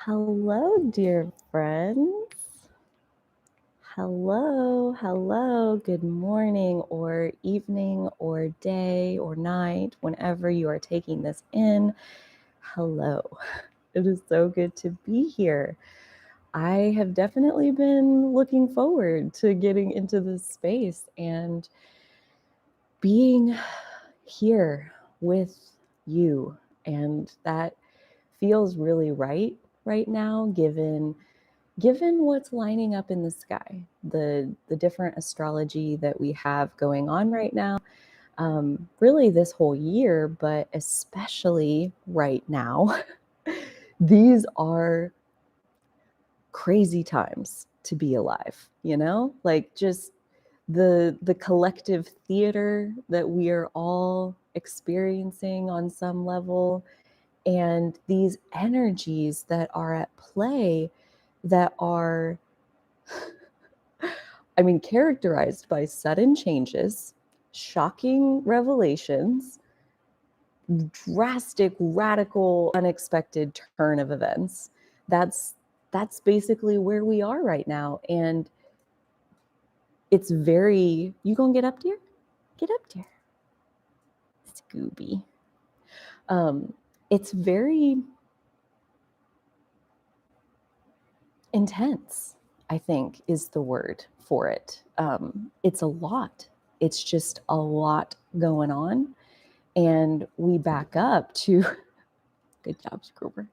Hello, dear friends. Hello. Good morning or evening or day or night, whenever you are taking this in. Hello. It is so good to be here. I have definitely been looking forward to getting into this space and being here with you. And that feels really right now, given what's lining up in the sky, the different astrology that we have going on right now, really this whole year, but especially right now. These are crazy times to be alive, like just the collective theater that we are all experiencing on some level, and these energies that are at play that are characterized by sudden changes, shocking revelations, drastic, radical, unexpected turn of events. That's basically where we are right now. And it's very, you gonna get up there? Get up there. Scooby. It's very intense, I think, is the word for it. It's a lot. It's just a lot going on. And we back up to, good job, Scroober.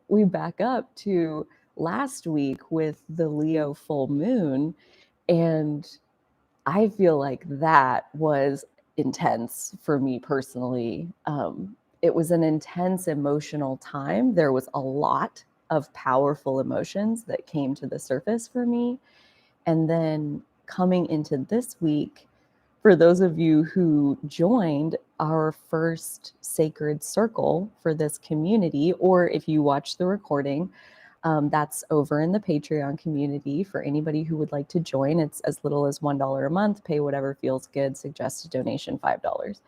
We back up to last week with the Leo full moon. And I feel like that was intense for me personally. It was an intense emotional time. There was a lot of powerful emotions that came to the surface for me. And then coming into this week, for those of you who joined our first sacred circle for this community, or if you watch the recording, that's over in the Patreon community for anybody who would like to join. It's as little as $1 a month, pay whatever feels good, suggested donation $5.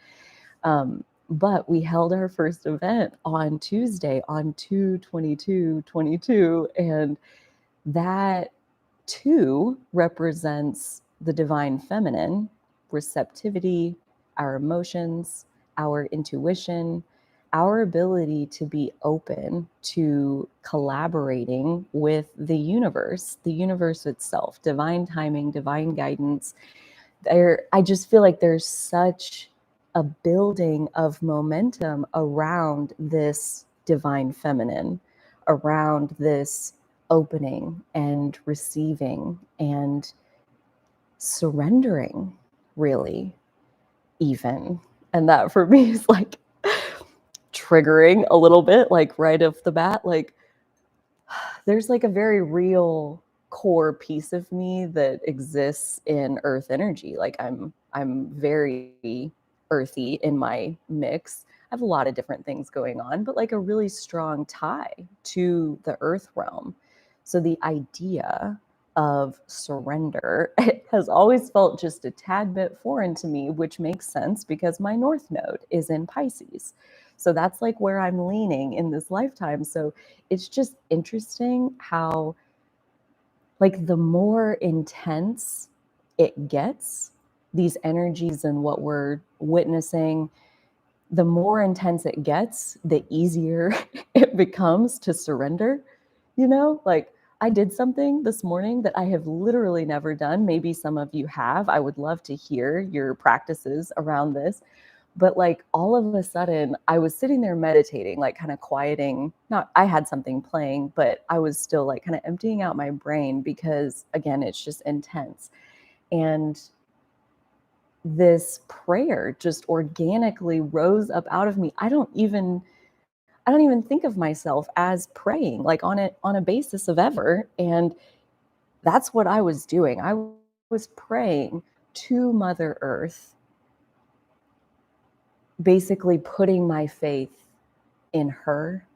But we held our first event on Tuesday, on 2/22/22, and that 2 represents the divine feminine, receptivity, our emotions, our intuition, our ability to be open to collaborating with the universe itself, divine timing, divine guidance. I just feel like there's such a building of momentum around this divine feminine, around this opening and receiving and surrendering, really, even. And that for me is like triggering a little bit, like right off the bat. Like there's like a very real core piece of me that exists in earth energy. Like I'm very earthy in my mix. I have a lot of different things going on, but like a really strong tie to the earth realm. So the idea of surrender has always felt just a tad bit foreign to me, which makes sense because my north node is in Pisces. So that's like where I'm leaning in this lifetime. So it's just interesting how, like, the more intense it gets, these energies and what we're witnessing, the more intense it gets, the easier it becomes to surrender. Like I did something this morning that I have literally never done. Maybe some of you have. I would love to hear your practices around this. But like all of a sudden, I was sitting there meditating, like kind of quieting. Not, I had something playing, but I was still like kind of emptying out my brain because, again, it's just intense. And this prayer just organically rose up out of me. I don't even think of myself as praying like on a basis of ever. And that's what I was doing. I was praying to Mother Earth, basically putting my faith in her.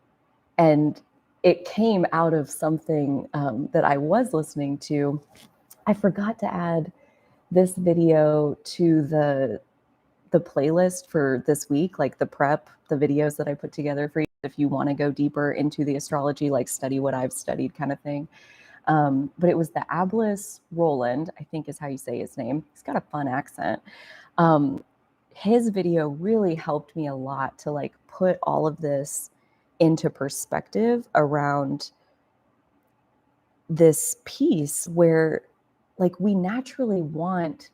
And it came out of something that I was listening to. I forgot to add this video to the playlist for this week, like the videos that I put together for you. if you want to go deeper into the astrology, like study what I've studied kind of thing. But it was the Ablis Roland, I think is how you say his name. He's got a fun accent. His video really helped me a lot to like put all of this into perspective around this piece where like we naturally want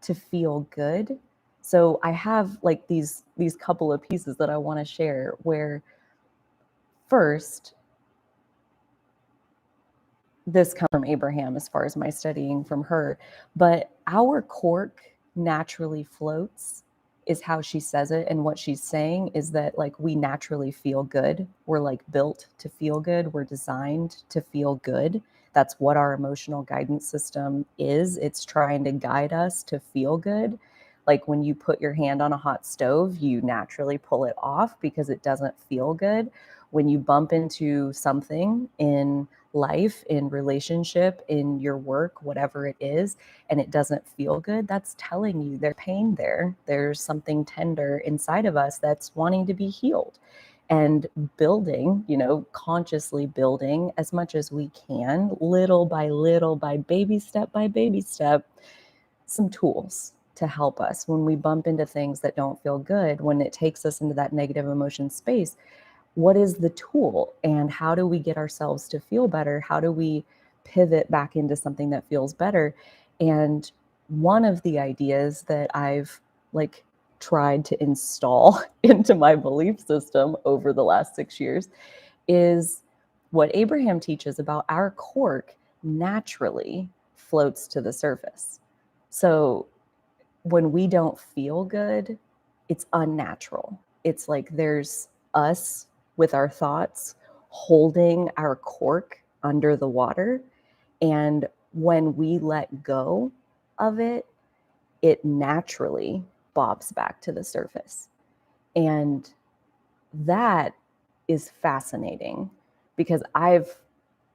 to feel good. So I have like these couple of pieces that I want to share where first, this comes from Abraham as far as my studying from her, but our cork naturally floats is how she says it. And what she's saying is that like we naturally feel good. We're like built to feel good. We're designed to feel good. That's what our emotional guidance system is. It's trying to guide us to feel good. Like when you put your hand on a hot stove, you naturally pull it off because it doesn't feel good. When you bump into something in life, in relationship, in your work, whatever it is, and it doesn't feel good, that's telling you there's pain there. There's something tender inside of us that's wanting to be healed. And building, consciously building as much as we can, little by little, by baby step, some tools to help us when we bump into things that don't feel good, when it takes us into that negative emotion space. What is the tool and how do we get ourselves to feel better? How do we pivot back into something that feels better? And one of the ideas that I've like tried to install into my belief system over the last 6 years is what Abraham teaches about our cork naturally floats to the surface. So when we don't feel good, it's unnatural. It's like there's us with our thoughts holding our cork under the water. And when we let go of it, it naturally bobs back to the surface. And that is fascinating because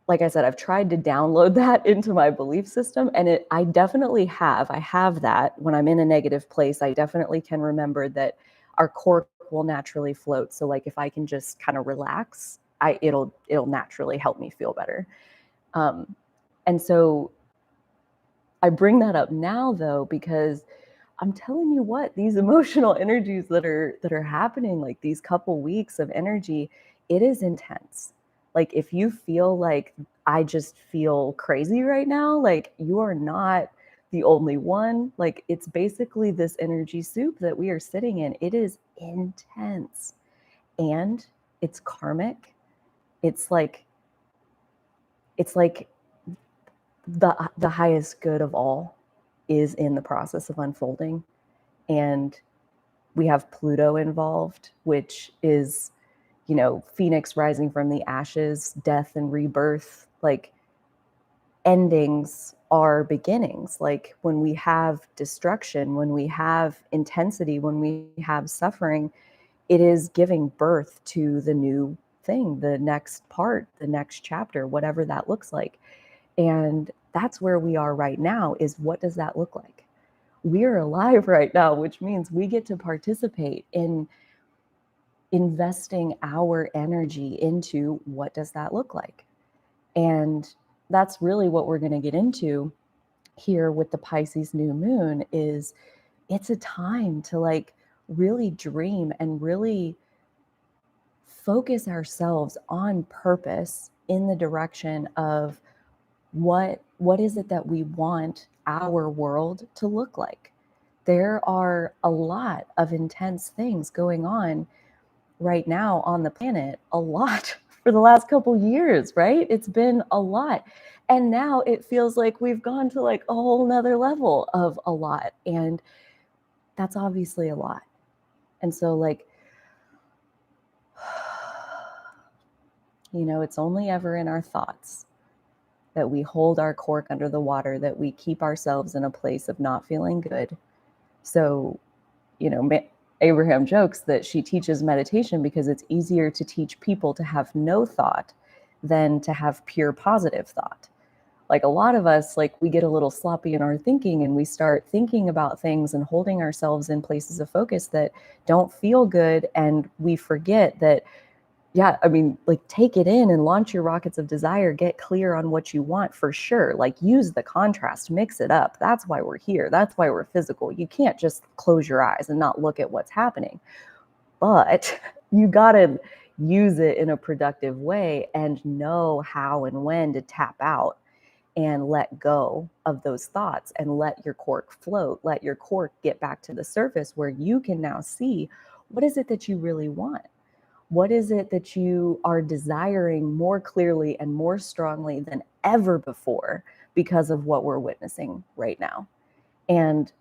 like I said, I've tried to download that into my belief system, and I have that when I'm in a negative place. I definitely can remember that our cork will naturally float. So like if I can just kind of relax, it'll naturally help me feel better. And so I bring that up now though, because I'm telling you what, these emotional energies that are happening, like these couple weeks of energy, it is intense. Like if you feel like I just feel crazy right now, like you are not the only one. Like it's basically this energy soup that we are sitting in. It is intense and it's karmic. It's like the highest good of all is in the process of unfolding. And we have Pluto involved, which is, Phoenix rising from the ashes, death and rebirth. Like endings are beginnings. Like when we have destruction, when we have intensity, when we have suffering, it is giving birth to the new thing, the next part, the next chapter, whatever that looks like. And that's where we are right now, is what does that look like? We're alive right now, which means we get to participate in investing our energy into what does that look like. And that's really what we're going to get into here with the Pisces new moon. Is it's a time to like really dream and really focus ourselves on purpose in the direction of what is it that we want our world to look like. There are a lot of intense things going on right now on the planet, a lot for the last couple years, right? It's been a lot. And now it feels like we've gone to like a whole nother level of a lot. And that's obviously a lot. And so like, it's only ever in our thoughts that we hold our cork under the water, that we keep ourselves in a place of not feeling good. So, Abraham jokes that she teaches meditation because it's easier to teach people to have no thought than to have pure positive thought. Like a lot of us, like we get a little sloppy in our thinking and we start thinking about things and holding ourselves in places of focus that don't feel good. And we forget that yeah, I mean, like, take it in and launch your rockets of desire, get clear on what you want for sure. Like, use the contrast, mix it up. That's why we're here. That's why we're physical. You can't just close your eyes and not look at what's happening. But you gotta use it in a productive way and know how and when to tap out and let go of those thoughts and let your cork float, let your cork get back to the surface where you can now see, what is it that you really want? What is it that you are desiring more clearly and more strongly than ever before because of what we're witnessing right now? And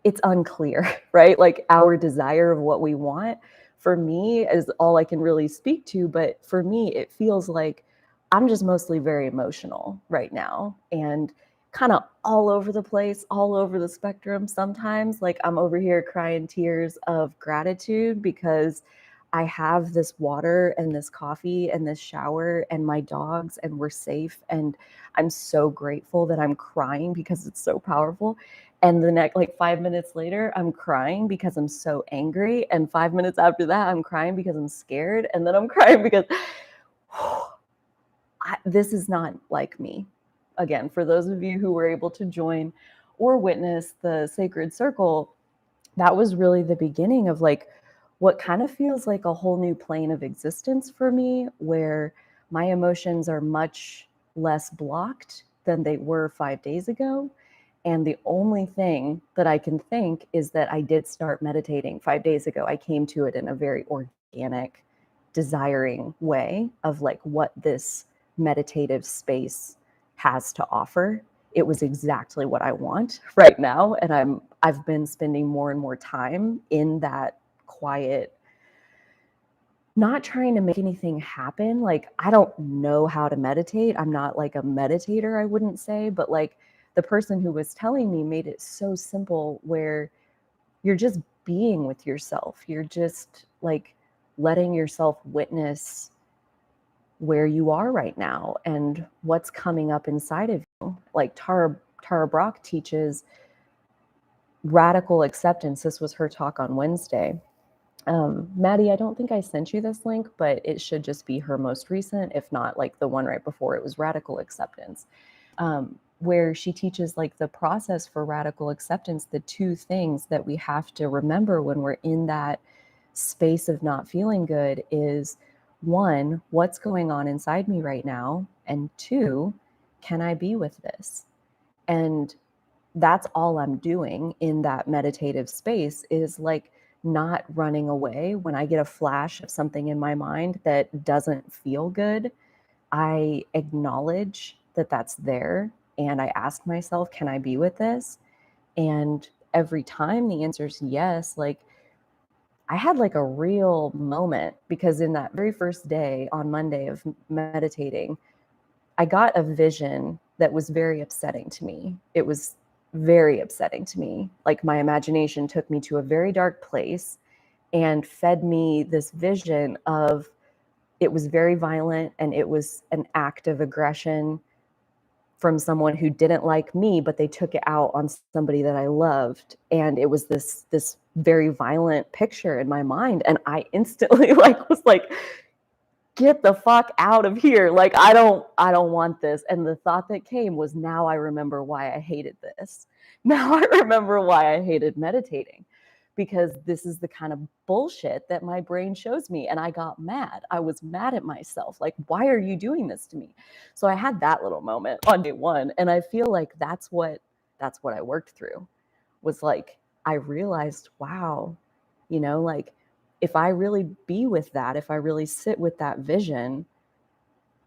it's unclear, right? Like, our desire of what we want, for me, is all I can really speak to. But for me, it feels like I'm just mostly very emotional right now and kind of all over the place, all over the spectrum. Sometimes, like, I'm over here crying tears of gratitude because I have this water and this coffee and this shower and my dogs, and we're safe. And I'm so grateful that I'm crying because it's so powerful. And the next, like, 5 minutes later, I'm crying because I'm so angry. And 5 minutes after that, I'm crying because I'm scared. And then I'm crying because this is not like me. Again, for those of you who were able to join or witness the sacred circle, that was really the beginning of, like, what kind of feels like a whole new plane of existence for me, where my emotions are much less blocked than they were 5 days ago. And the only thing that I can think is that I did start meditating 5 days ago. I came to it in a very organic, desiring way of, like, what this meditative space has to offer. It was exactly what I want right now. And I've been spending more and more time in that quiet, not trying to make anything happen. Like, I don't know how to meditate. I'm not like a meditator, I wouldn't say, but like, the person who was telling me made it so simple, where you're just being with yourself. You're just like letting yourself witness where you are right now and what's coming up inside of you. Like, Tara Brach teaches radical acceptance. This was her talk on Wednesday. Maddie, I don't think I sent you this link, but it should just be her most recent, if not like the one right before it was radical acceptance, where she teaches like the process for radical acceptance. The two things that we have to remember when we're in that space of not feeling good is, one, what's going on inside me right now? And two, can I be with this? And that's all I'm doing in that meditative space, is like not running away. When I get a flash of something in my mind that doesn't feel good, I acknowledge that that's there. And I ask myself, can I be with this? And every time the answer is yes. Like, I had like a real moment, because in that very first day on Monday of meditating, I got a vision that was very upsetting to me. It was very upsetting to me. Like, my imagination took me to a very dark place and fed me this vision of, it was very violent, and it was an act of aggression from someone who didn't like me, but they took it out on somebody that I loved. And it was this very violent picture in my mind. And I instantly like was like, get the fuck out of here. Like, I don't want this. And the thought that came was, now I remember why I hated this. Now I remember why I hated meditating, because this is the kind of bullshit that my brain shows me. And I got mad. I was mad at myself. Like, why are you doing this to me? So I had that little moment on day one. And I feel like that's what I worked through, was like, I realized, wow, like, if I really be with that, if I really sit with that vision,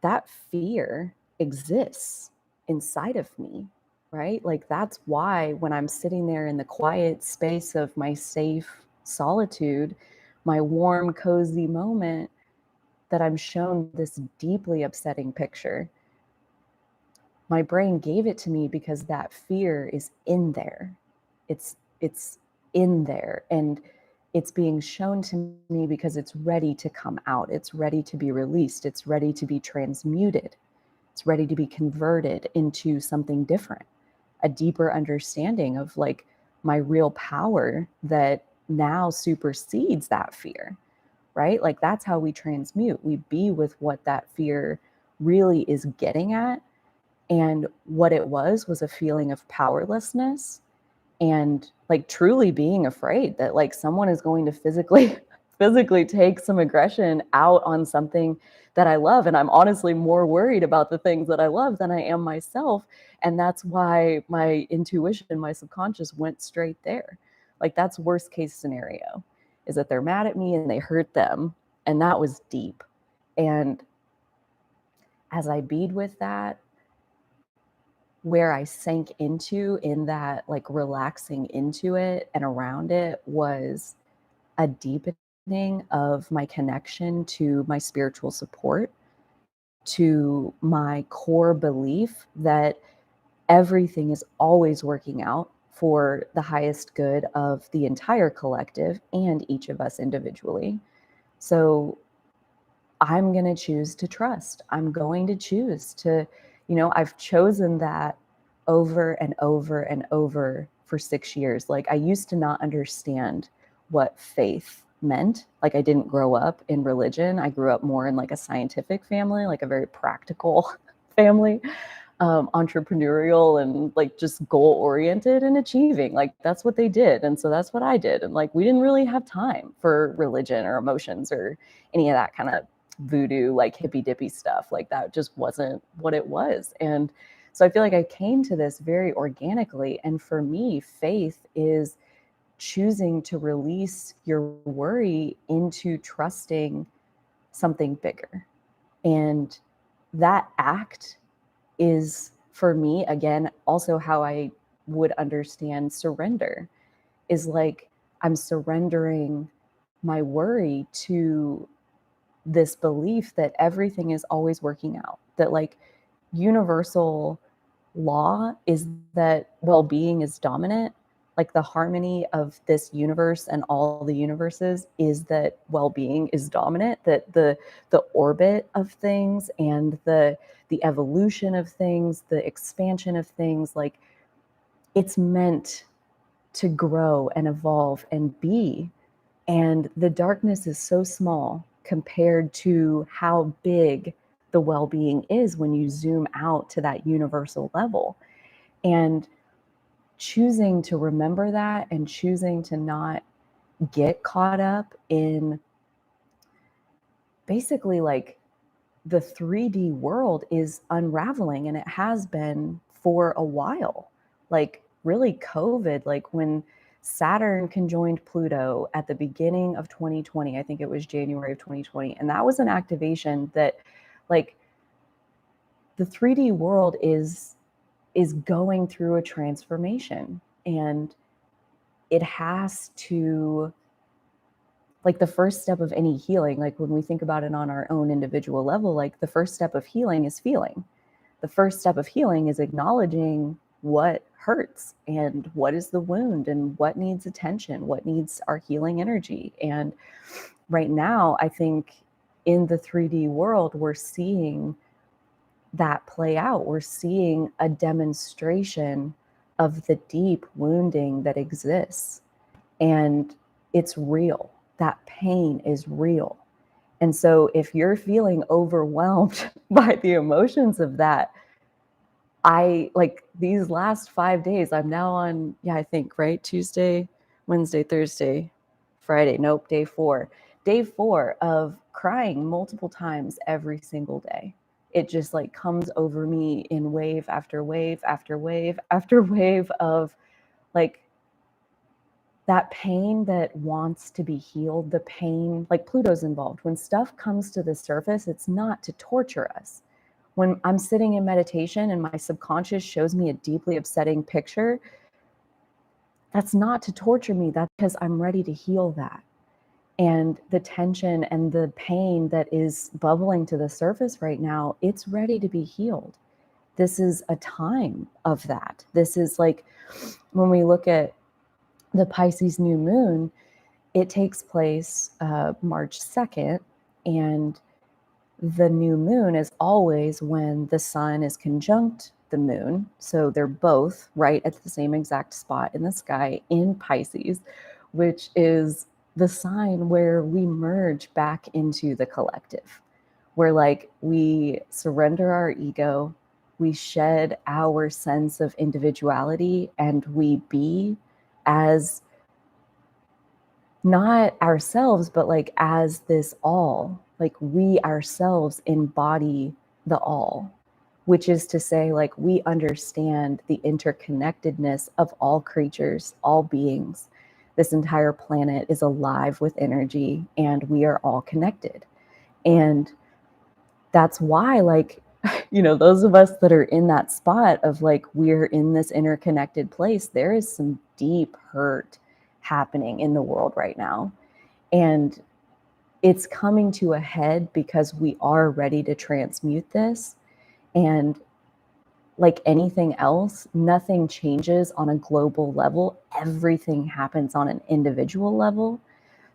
that fear exists inside of me, right? Like, that's why when I'm sitting there in the quiet space of my safe solitude, my warm, cozy moment, that I'm shown this deeply upsetting picture. My brain gave it to me because that fear is in there. It's in there, and it's being shown to me because it's ready to come out. It's ready to be released. It's ready to be transmuted. It's ready to be converted into something different, a deeper understanding of like my real power that now supersedes that fear. right? Like that's how we transmute. We be with what that fear really is getting at. And what it was a feeling of powerlessness and like truly being afraid that like someone is going to physically take some aggression out on something that I love. And I'm honestly more worried about the things that I love than I am myself. And that's why my intuition, my subconscious went straight there. Like that's worst case scenario, is that they're mad at me and they hurt them. And that was deep. And as I bead with that, where I sank into in that like relaxing into it and around it was a deepening of my connection to my spiritual support, to my core belief that everything is always working out for the highest good of the entire collective and each of us individually. So I'm going to choose to trust. I'm going to choose to, I've chosen that over and over and over for 6 years. Like I used to not understand what faith meant. Like I didn't grow up in religion. I grew up more in like a scientific family, like a very practical family, entrepreneurial and like just goal oriented and achieving. Like that's what they did. And so that's what I did. And like we didn't really have time for religion or emotions or any of that kind of voodoo, like hippy dippy stuff. Like that just wasn't what it was. And so I feel like I came to this very organically. And for me, faith is choosing to release your worry into trusting something bigger. And that act is, for me, again, also how I would understand surrender, is like I'm surrendering my worry to this belief that everything is always working out, that like universal law is that well-being is dominant. Like the harmony of this universe and all the universes is that well-being is dominant, that the orbit of things and the evolution of things, the expansion of things, like it's meant to grow and evolve and be. And the darkness is so small compared to how big the well-being is when you zoom out to that universal level. And choosing to remember that and choosing to not get caught up in basically like the 3D world is unraveling, and it has been for a while. Like really COVID, like when Saturn conjoined Pluto at the beginning of 2020, I think it was January of 2020, and that was an activation that like the 3D world is going through a transformation, and it has to, like the first step of any healing, like when we think about it on our own individual level, like the first step of healing is feeling. The first step of healing is acknowledging what hurts and what is the wound and what needs attention, what needs our healing energy. And right now, I think in the 3D world, we're seeing that play out. We're seeing a demonstration of the deep wounding that exists. And it's real. That pain is real. And so if you're feeling overwhelmed by the emotions of that, I like these last 5 days, I'm now on, I think, right? Tuesday, Wednesday, Thursday, Friday. Nope, day 4. Day 4 of crying multiple times every single day. It just like comes over me in wave after wave after wave after wave of like that pain that wants to be healed, the pain, like Pluto's involved. When stuff comes to the surface, it's not to torture us. When I'm sitting in meditation and my subconscious shows me a deeply upsetting picture, that's not to torture me. That's because I'm ready to heal that. And the tension and the pain that is bubbling to the surface right now, it's ready to be healed. This is a time of that. This is like when we look at the Pisces New Moon, it takes place March 2nd, and the new moon is always when the sun is conjunct the moon. So they're both right at the same exact spot in the sky in Pisces, which is the sign where we merge back into the collective, where like we surrender our ego, we shed our sense of individuality, and we be as not ourselves, but like as this all, like we ourselves embody the all, which is to say, like we understand the interconnectedness of all creatures, all beings. This entire planet is alive with energy, and we are all connected. And that's why, like, those of us that are in that spot of like, we're in this interconnected place, there is some deep hurt happening in the world right now. And it's coming to a head because we are ready to transmute this. And like anything else, nothing changes on a global level. Everything happens on an individual level.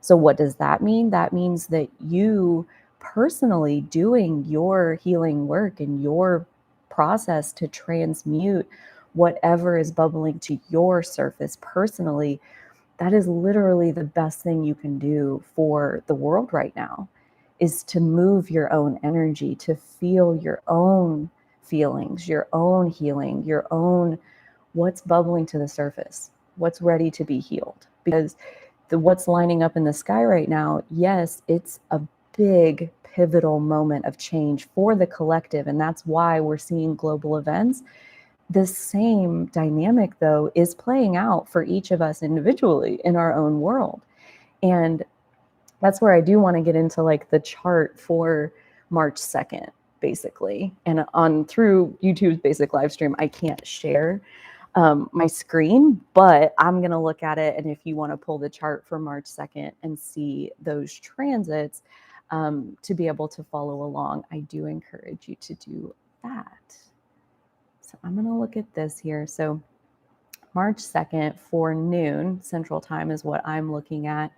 So what does that mean? That means that you personally doing your healing work and your process to transmute whatever is bubbling to your surface personally, that is literally the best thing you can do for the world right now, is to move your own energy, to feel your own feelings, your own healing, your own what's bubbling to the surface, what's ready to be healed. Because what's lining up in the sky right now, yes, it's a big pivotal moment of change for the collective. And that's why we're seeing global events. The same dynamic, though, is playing out for each of us individually in our own world. And that's where I do want to get into like the chart for March 2nd, basically. And through YouTube's basic live stream, I can't share my screen, but I'm going to look at it. And if you want to pull the chart for March 2nd and see those transits to be able to follow along, I do encourage you to do that. So I'm going to look at this here. So March 2nd for noon Central Time is what I'm looking at.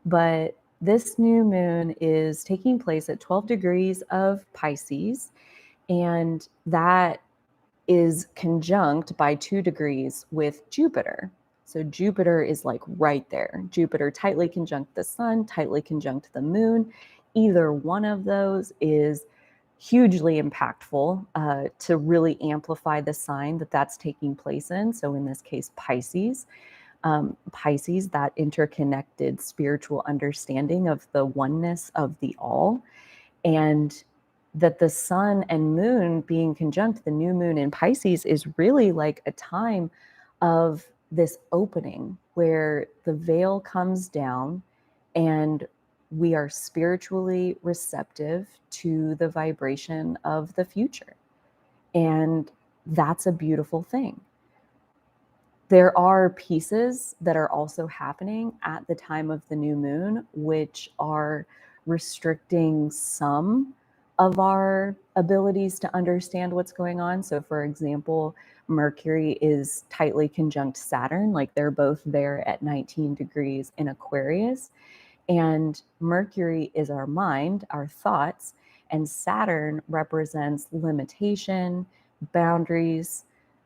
But this new moon is taking place at 12 degrees of Pisces, and that is conjunct by 2 degrees with Jupiter. So Jupiter is like right there. Jupiter tightly conjunct the sun, tightly conjunct the moon. Either one of those is hugely impactful to really amplify the sign that that's taking place in. So in this case, Pisces. Pisces, that interconnected spiritual understanding of the oneness of the all. And that the sun and moon being conjunct, the new moon in Pisces, is really like a time of this opening where the veil comes down and we are spiritually receptive to the vibration of the future. And that's a beautiful thing. There are pieces that are also happening at the time of the new moon, which are restricting some of our abilities to understand what's going on. So for example, Mercury is tightly conjunct Saturn, like they're both there at 19 degrees in Aquarius. And Mercury is our mind, our thoughts, and Saturn represents limitation, boundaries,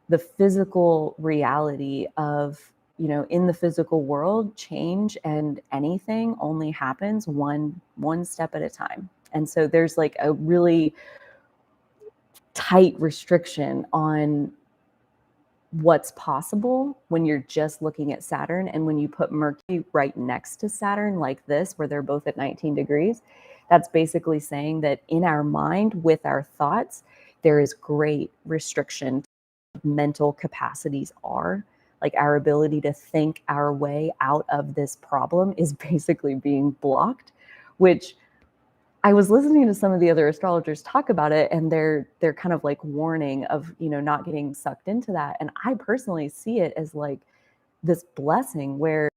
the physical reality of, in the physical world, change and anything only happens one step at a time. And so there's like a really tight restriction on what's possible when you're just looking at Saturn. And when you put Mercury right next to Saturn like this, where they're both at 19 degrees, that's basically saying that in our mind, with our thoughts, there is great restriction. Mental capacities are like our ability to think our way out of this problem is basically being blocked, which I was listening to some of the other astrologers talk about it, and they're kind of like warning of, not getting sucked into that. And I personally see it as like this blessing where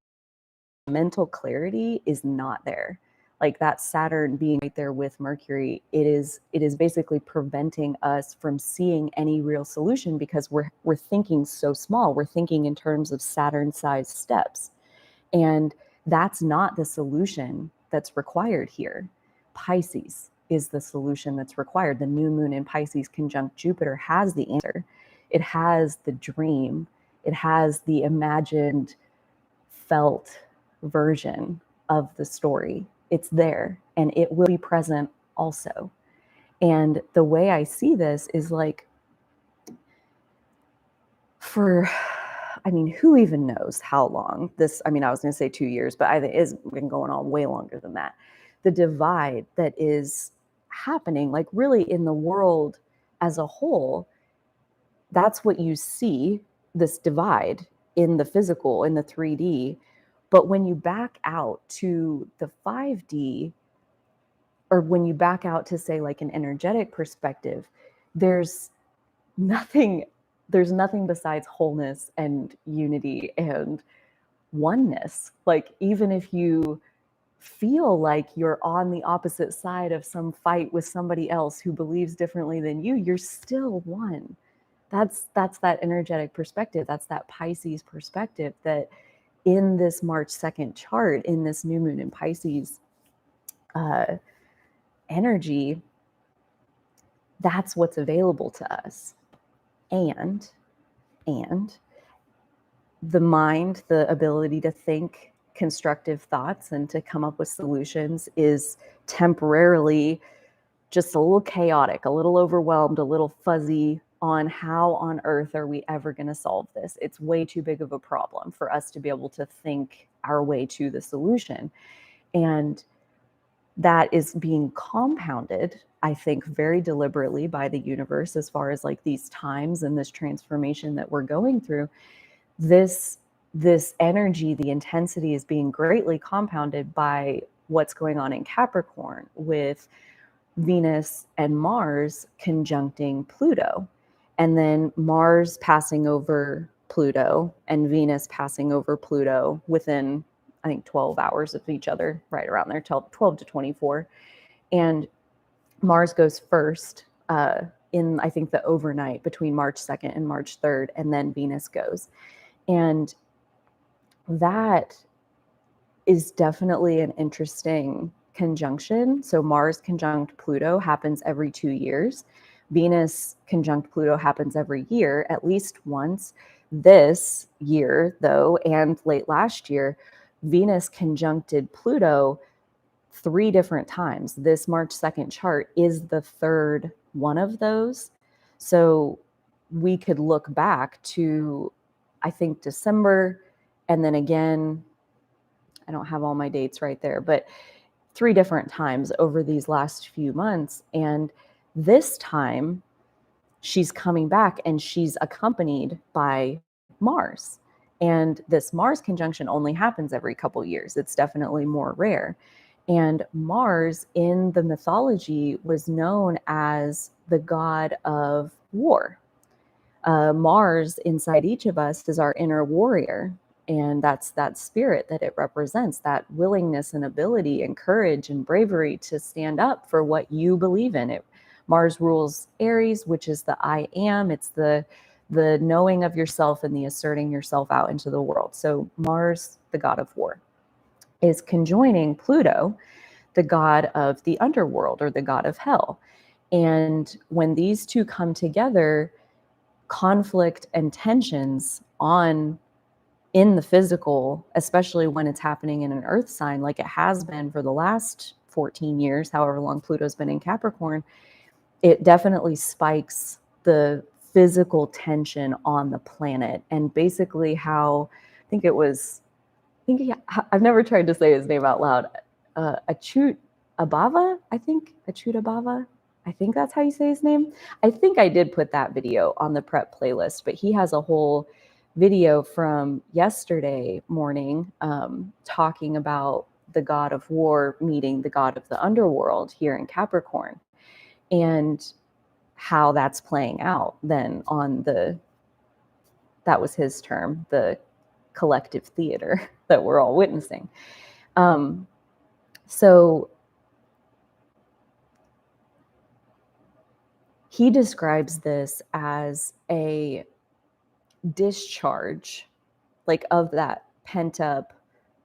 mental clarity is not there. Like that Saturn being right there with Mercury, it is basically preventing us from seeing any real solution because we're thinking so small. We're thinking in terms of Saturn-sized steps. And that's not the solution that's required here. Pisces is the solution that's required. The new moon in Pisces conjunct Jupiter has the answer. It has the dream. It has the imagined, felt version of the story. It's there and it will be present also. And the way I see this is like, who even knows how long this, I was going to say 2 years, but I think it's been going on way longer than that. The divide that is happening, like really in the world as a whole, that's what you see, this divide in the physical, in the 3D. But when you back out to the 5D, or when you back out to say like an energetic perspective, there's nothing besides wholeness and unity and oneness. Like, even if you feel like you're on the opposite side of some fight with somebody else who believes differently than you, you're still one. That's that energetic perspective. That's that Pisces perspective, that in this March 2nd chart, in this new moon in Pisces energy, that's what's available to us. And the mind, the ability to think constructive thoughts and to come up with solutions, is temporarily just a little chaotic, a little overwhelmed, a little fuzzy on how on earth are we ever going to solve this. It's way too big of a problem for us to be able to think our way to the solution. And that is being compounded, I think, very deliberately by the universe, as far as like these times and this transformation that we're going through. This energy, the intensity, is being greatly compounded by what's going on in Capricorn, with Venus and Mars conjuncting Pluto, and then Mars passing over Pluto and Venus passing over Pluto within, I think, 12 hours of each other, right around there, 12 to 24. And Mars goes first in, I think, the overnight between March 2nd and March 3rd, and then Venus goes. And that is definitely an interesting conjunction. So Mars conjunct Pluto happens every 2 years. Venus conjunct Pluto happens every year, at least once. This year, though, and late last year, Venus conjuncted Pluto 3 different times. This March 2nd chart is the third one of those. So we could look back to, I think, December, and then again, I don't have all my dates right there, but 3 different times over these last few months. And this time she's coming back and she's accompanied by Mars. And this Mars conjunction only happens every couple years. It's definitely more rare. And Mars in the mythology was known as the god of war. Mars inside each of us is our inner warrior. And that's that spirit that it represents, that willingness and ability and courage and bravery to stand up for what you believe in. Mars rules Aries, which is the I am. It's the knowing of yourself and the asserting yourself out into the world. So Mars, the god of war, is conjoining Pluto, the god of the underworld, or the god of hell. And when these two come together, conflict and tensions in the physical, especially when it's happening in an earth sign, like it has been for the last 14 years, however long Pluto's been in Capricorn, it definitely spikes the physical tension on the planet. And basically how, I've never tried to say his name out loud, Achut Abava, I think that's how you say his name. I think I did put that video on the prep playlist, but he has a whole video from yesterday morning talking about the god of war meeting the god of the underworld here in Capricorn, and how that's playing out then on that was his term, the collective theater that we're all witnessing. So he describes this as a discharge, like, of that pent up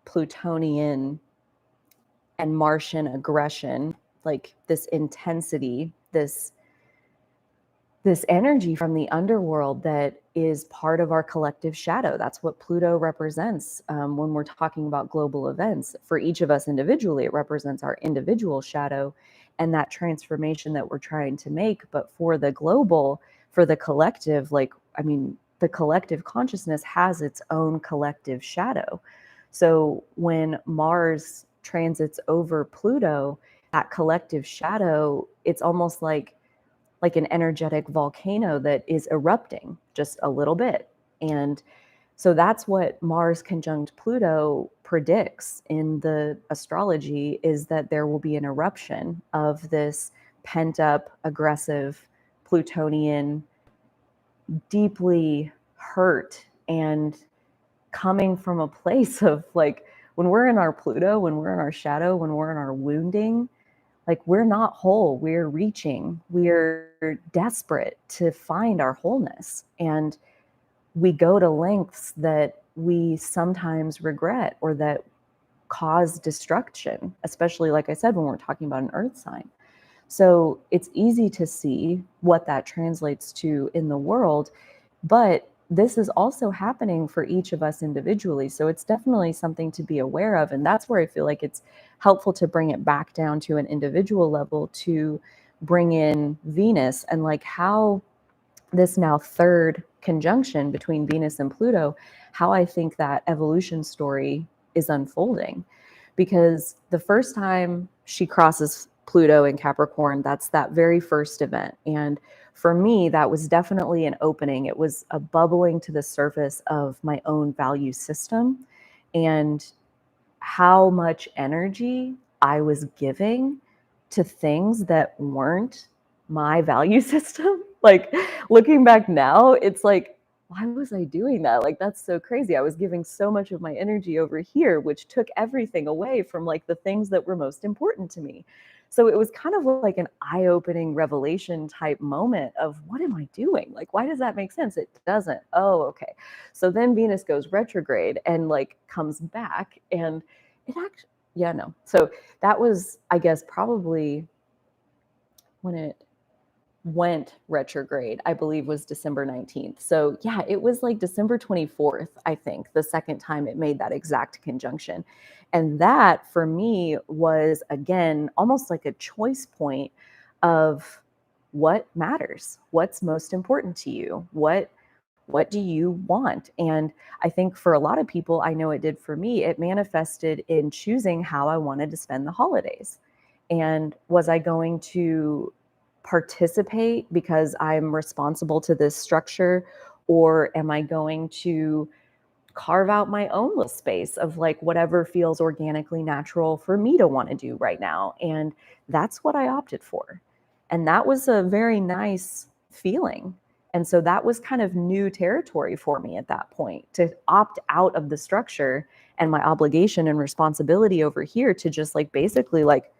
Plutonian and Martian aggression, like this intensity, this this energy from the underworld that is part of our collective shadow. That's what Pluto represents when we're talking about global events. For each of us individually, it represents our individual shadow and that transformation that we're trying to make. But for the global, for the collective, the collective consciousness has its own collective shadow. So when Mars transits over Pluto, that collective shadow, it's almost like an energetic volcano that is erupting just a little bit. And so that's what Mars conjunct Pluto predicts in the astrology, is that there will be an eruption of this pent up, aggressive Plutonian, deeply hurt and coming from a place of like, when we're in our Pluto, when we're in our shadow, when we're in our wounding, like we're not whole, we're reaching, we're desperate to find our wholeness. And we go to lengths that we sometimes regret or that cause destruction, especially, like I said, when we're talking about an earth sign. So it's easy to see what that translates to in the world, but this is also happening for each of us individually. So it's definitely something to be aware of. And that's where I feel like it's helpful to bring it back down to an individual level, to bring in Venus and like how this now third conjunction between Venus and Pluto, how I think that evolution story is unfolding. Because the first time she crosses Pluto in Capricorn, that's that very first event. And for me, that was definitely an opening. It was a bubbling to the surface of my own value system and how much energy I was giving to things that weren't my value system. Like looking back now, it's like, why was I doing that? Like, that's so crazy. I was giving so much of my energy over here, which took everything away from like the things that were most important to me. So it was kind of like an eye-opening revelation type moment of, what am I doing? Like, why does that make sense? It doesn't. Oh, okay. So then Venus goes retrograde and like comes back, and it actually, yeah, no. So that was, I guess, probably when it went retrograde, I believe was December 19th. So yeah, it was like December 24th, I think, the second time it made that exact conjunction. And that for me was, again, almost like a choice point of what matters, what's most important to you, what do you want? And I think for a lot of people, I know it did for me, it manifested in choosing how I wanted to spend the holidays. And was I going to participate because I'm responsible to this structure? Or am I going to carve out my own little space of like whatever feels organically natural for me to want to do right now? And that's what I opted for. And that was a very nice feeling. And so that was kind of new territory for me at that point, to opt out of the structure and my obligation and responsibility over here, to just like basically like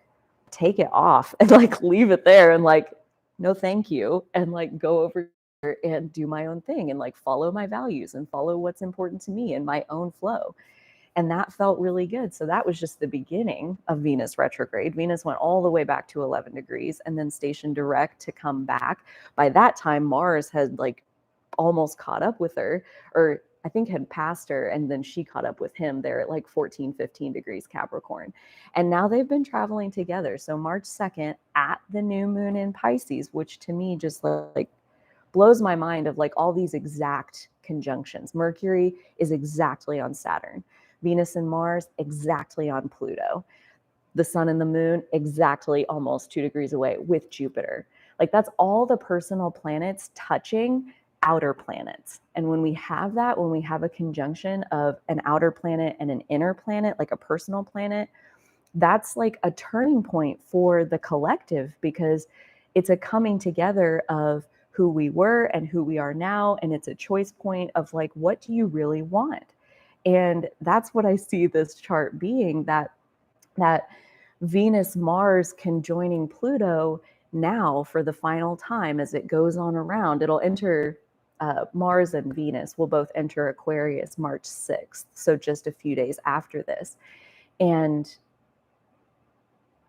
take it off and like leave it there and like, no, thank you. And like go over and do my own thing and like follow my values and follow what's important to me in my own flow. And that felt really good. So that was just the beginning of Venus retrograde. Venus went all the way back to 11 degrees and then stationed direct to come back. By that time, Mars had like almost caught up with her, or I think had passed her, and then she caught up with him there at like 14, 15 degrees Capricorn. And now they've been traveling together. So March 2nd at the new moon in Pisces, which to me just like blows my mind, of like all these exact conjunctions. Mercury is exactly on Saturn. Venus and Mars exactly on Pluto. The sun and the moon exactly almost 2 degrees away with Jupiter. Like that's all the personal planets touching outer planets. And when we have that, when we have a conjunction of an outer planet and an inner planet, like a personal planet, that's like a turning point for the collective, because it's a coming together of who we were and who we are now. And it's a choice point of like, what do you really want? And that's what I see this chart being, that Venus Mars conjoining Pluto now for the final time as it goes on around. It'll enter, Mars and Venus will both enter Aquarius March 6th. So just a few days after this. And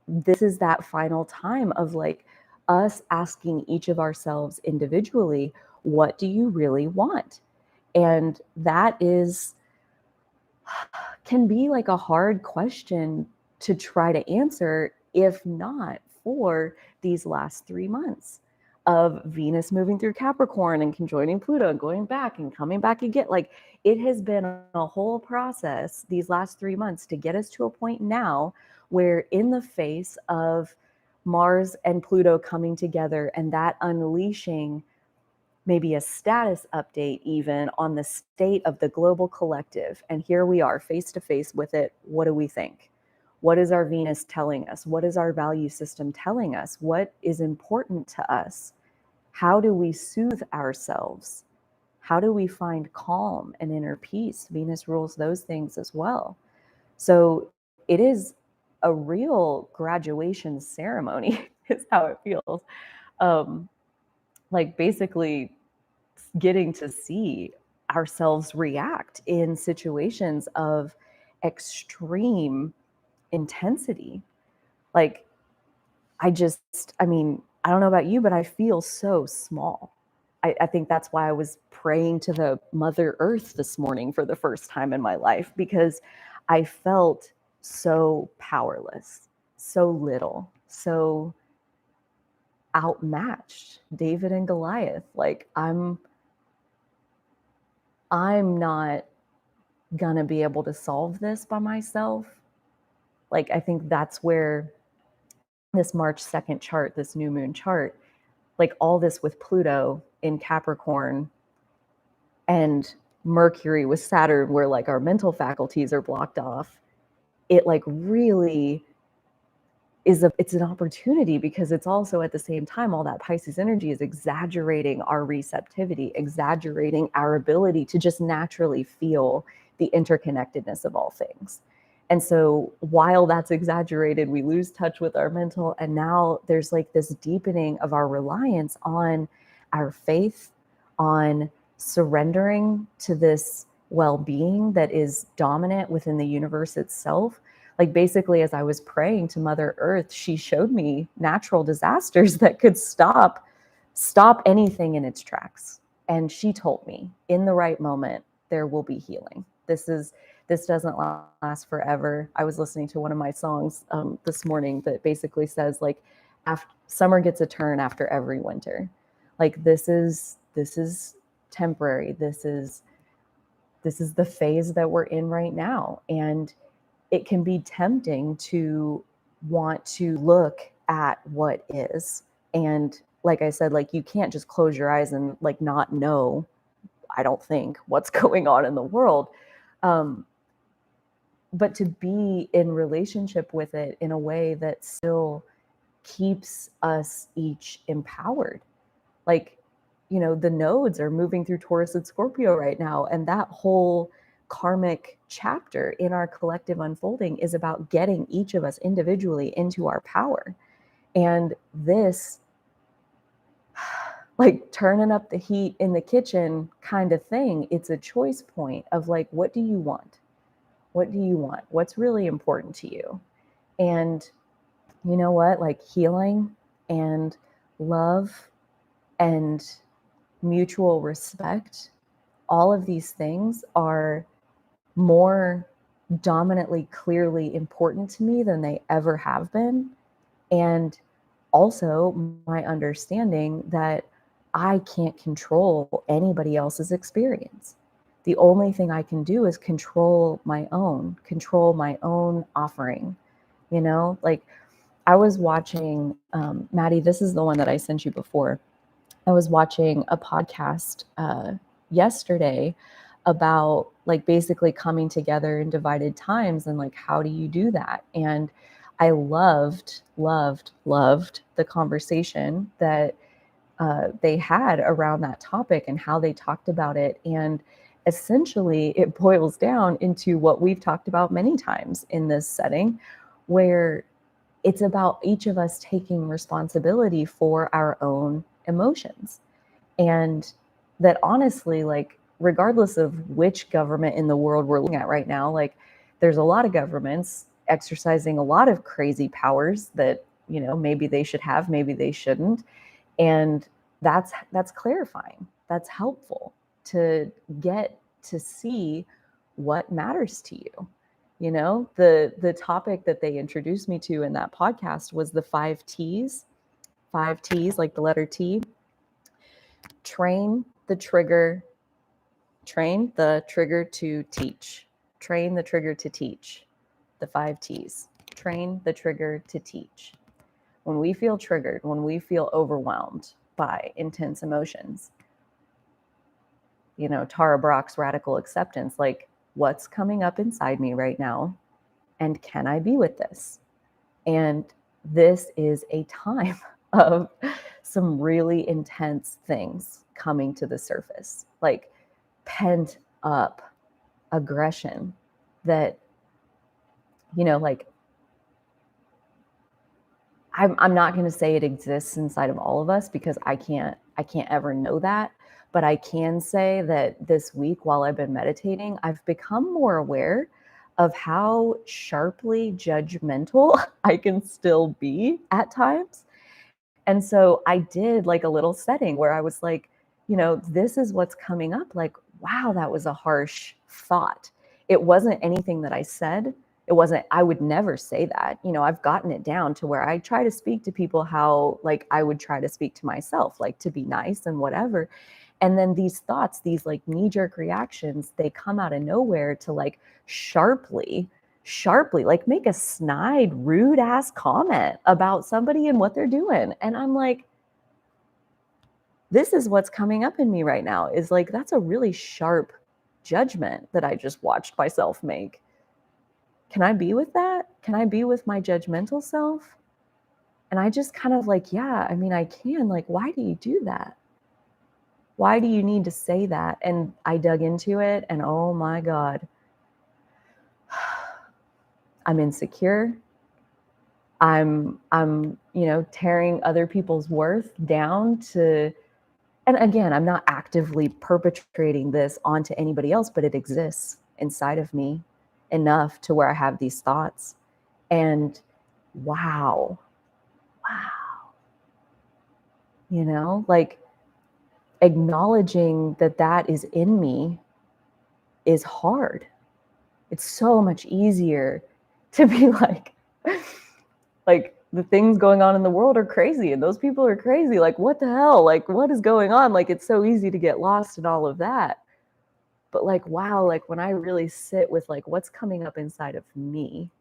this is that final time of like, us asking each of ourselves individually, what do you really want? And that can be like a hard question to try to answer, if not for these last 3 months of Venus moving through Capricorn and conjoining Pluto and going back and coming back again. Like, it has been a whole process these last 3 months to get us to a point now where, in the face of Mars and Pluto coming together and that unleashing maybe a status update even on the state of the global collective. And here we are face to face with it. What do we think? What is our Venus telling us? What is our value system telling us? What is important to us? How do we soothe ourselves? How do we find calm and inner peace? Venus rules those things as well. So it is a real graduation ceremony, is how it feels. Like, basically getting to see ourselves react in situations of extreme intensity. Like, I mean, I don't know about you, but I feel so small. I think that's why I was praying to the Mother Earth this morning for the first time in my life, because I felt so powerless, so little, so outmatched. David and Goliath. Like, I'm not gonna be able to solve this by myself. Like, I think that's where this March 2nd chart, this new moon chart, like all this with Pluto in Capricorn and Mercury with Saturn, where like our mental faculties are blocked off, it like really it's an opportunity, because it's also at the same time, all that Pisces energy is exaggerating our receptivity, exaggerating our ability to just naturally feel the interconnectedness of all things. And so while that's exaggerated, we lose touch with our mental. And now there's like this deepening of our reliance on our faith, on surrendering to this well-being that is dominant within the universe itself. Like, basically, as I was praying to Mother Earth, she showed me natural disasters that could stop anything in its tracks. And she told me, in the right moment, there will be healing. This doesn't last forever. I was listening to one of my songs this morning that basically says, like, summer gets a turn after every winter. Like, this is temporary. This is the phase that we're in right now. And it can be tempting to want to look at what is. And like I said, like, you can't just close your eyes and like not know, I don't think, what's going on in the world. But to be in relationship with it in a way that still keeps us each empowered. Like, you know, the nodes are moving through Taurus and Scorpio right now. And that whole karmic chapter in our collective unfolding is about getting each of us individually into our power. And this, like, turning up the heat in the kitchen kind of thing, it's a choice point of like, what do you want? What do you want? What's really important to you? And you know what? Like, healing and love and mutual respect, all of these things are more dominantly, clearly important to me than they ever have been. And also my understanding that I can't control anybody else's experience. The only thing I can do is control my own offering. You know, like, I was watching, Maddie, this is the one that I sent you before. I was watching a podcast yesterday about like basically coming together in divided times and like, how do you do that? And I loved the conversation that they had around that topic and how they talked about it. And essentially it boils down into what we've talked about many times in this setting, where it's about each of us taking responsibility for our own emotions. And that, honestly, like, regardless of which government in the world we're looking at right now, like, there's a lot of governments exercising a lot of crazy powers that you know, maybe they should have, maybe they shouldn't. And that's clarifying. That's helpful to get to see what matters to you. You know, the topic that they introduced me to in that podcast was the 5 T's. 5 T's, like the letter T. Train the trigger to teach. Train the trigger to teach. The 5 T's. Train the trigger to teach. When we feel triggered, when we feel overwhelmed by intense emotions, you know, Tara Brach's radical acceptance, like, what's coming up inside me right now? And can I be with this? And this is a time of some really intense things coming to the surface, like pent up aggression that, you know, like, I'm not going to say it exists inside of all of us, because I can't ever know that. But I can say that this week, while I've been meditating, I've become more aware of how sharply judgmental I can still be at times. And so I did like a little setting where I was like, you know, this is what's coming up. Like, wow, that was a harsh thought. It wasn't anything that I said. It wasn't, I would never say that. You know, I've gotten it down to where I try to speak to people how, like, I would try to speak to myself, like, to be nice and whatever. And then these thoughts, these like knee-jerk reactions, they come out of nowhere to like sharply, like make a snide, rude ass comment about somebody and what they're doing. And I'm like, this is what's coming up in me right now, is like, that's a really sharp judgment that I just watched myself make. Can I be with that? Can I be with my judgmental self? And I just kind of like, yeah, I mean, I can. Like, why do you do that? Why do you need to say that? And I dug into it, and oh my God, I'm insecure. I'm, you know, tearing other people's worth down to, and again, I'm not actively perpetrating this onto anybody else, but it exists inside of me enough to where I have these thoughts. And wow, you know, like, acknowledging that that is in me is hard. It's so much easier to be like the things going on in the world are crazy and those people are crazy. Like, what the hell? Like, what is going on? Like, it's so easy to get lost in all of that. But like, wow, like when I really sit with like what's coming up inside of me.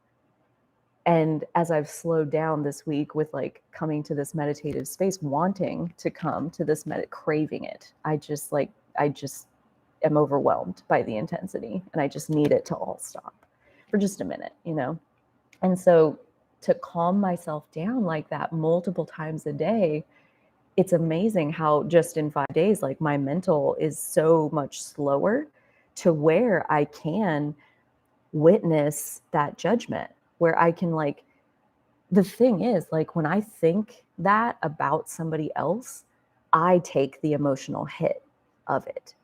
And as I've slowed down this week with like coming to this meditative space, wanting to come to this craving it, I just am overwhelmed by the intensity, and I just need it to all stop for just a minute, you know? And so to calm myself down like that multiple times a day, it's amazing how just in 5 days, like my mental is so much slower to where I can witness that judgment, where I can like, the thing is, like, when I think that about somebody else, I take the emotional hit of it.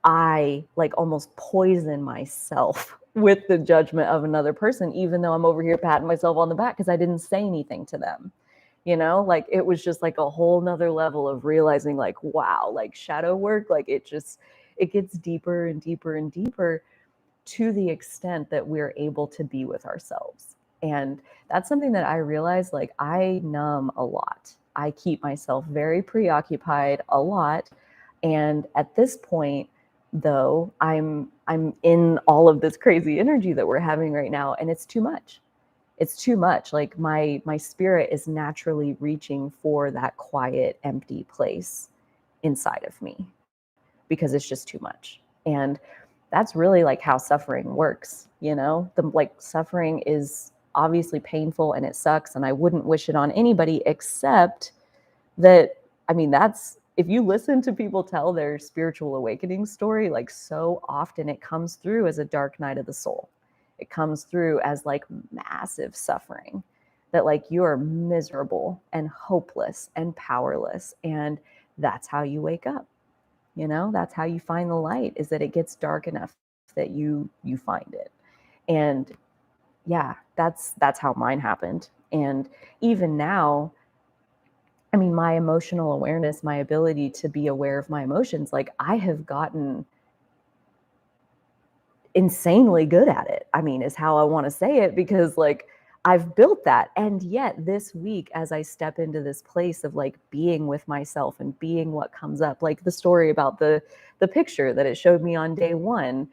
I like almost poison myself with the judgment of another person, even though I'm over here patting myself on the back because I didn't say anything to them. You know, like, it was just like a whole nother level of realizing, like, wow, like shadow work, like it gets deeper and deeper and deeper, to the extent that we're able to be with ourselves. And that's something that I realized, like, I numb a lot. I keep myself very preoccupied a lot. And at this point, though, I'm in all of this crazy energy that we're having right now, and it's too much. It's too much. Like, my spirit is naturally reaching for that quiet, empty place inside of me because it's just too much. And that's really like how suffering works, you know? The like, suffering is obviously painful and it sucks, and I wouldn't wish it on anybody, except that, I mean, that's, if you listen to people tell their spiritual awakening story, like, so often it comes through as a dark night of the soul. It comes through as like massive suffering, that like you're miserable and hopeless and powerless, and that's how you wake up. You know, that's how you find the light, is that it gets dark enough that you find it. And yeah, that's how mine happened. And even now, I mean, my emotional awareness, my ability to be aware of my emotions, like I have gotten insanely good at it. I mean, is how I want to say it, because like I've built that. And yet this week, as I step into this place of like being with myself and being what comes up, like the story about the picture that it showed me on day one,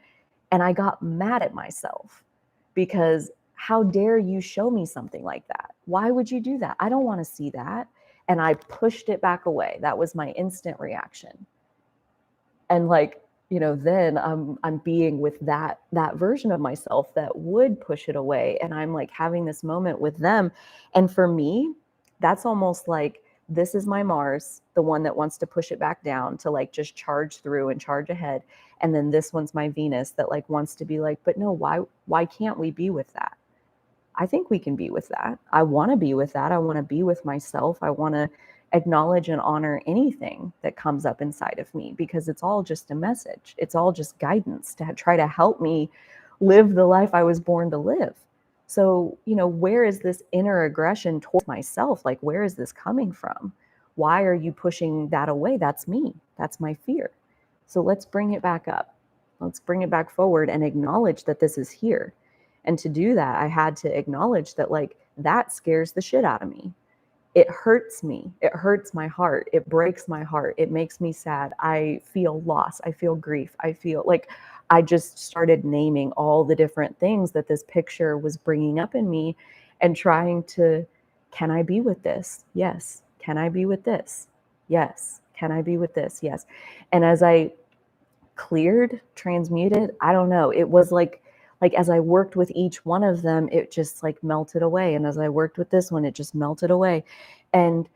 and I got mad at myself because how dare you show me something like that? Why would you do that? I don't want to see that. And I pushed it back away. That was my instant reaction. And like, then I'm being with that version of myself that would push it away, and I'm like having this moment with them. And for me, that's almost like, this is my Mars, the one that wants to push it back down to like just charge through and charge ahead, and then this one's my Venus that like wants to be like, but no, why can't we be with that? I think we can be with that. I want to be with that. I want to be with myself. I want to acknowledge and honor anything that comes up inside of me, because it's all just a message. It's all just guidance to try to help me live the life I was born to live. So, where is this inner aggression towards myself? Like, where is this coming from? Why are you pushing that away? That's me. That's my fear. So let's bring it back up. Let's bring it back forward and acknowledge that this is here. And to do that, I had to acknowledge that like that scares the shit out of me. It hurts me. It hurts my heart. It breaks my heart. It makes me sad. I feel loss. I feel grief. I feel like I just started naming all the different things that this picture was bringing up in me and trying to, can I be with this? Yes. Can I be with this? Yes. Can I be with this? Yes. And as I cleared, transmuted, I don't know, it was like as I worked with each one of them, it just like melted away. And as I worked with this one, it just melted away. And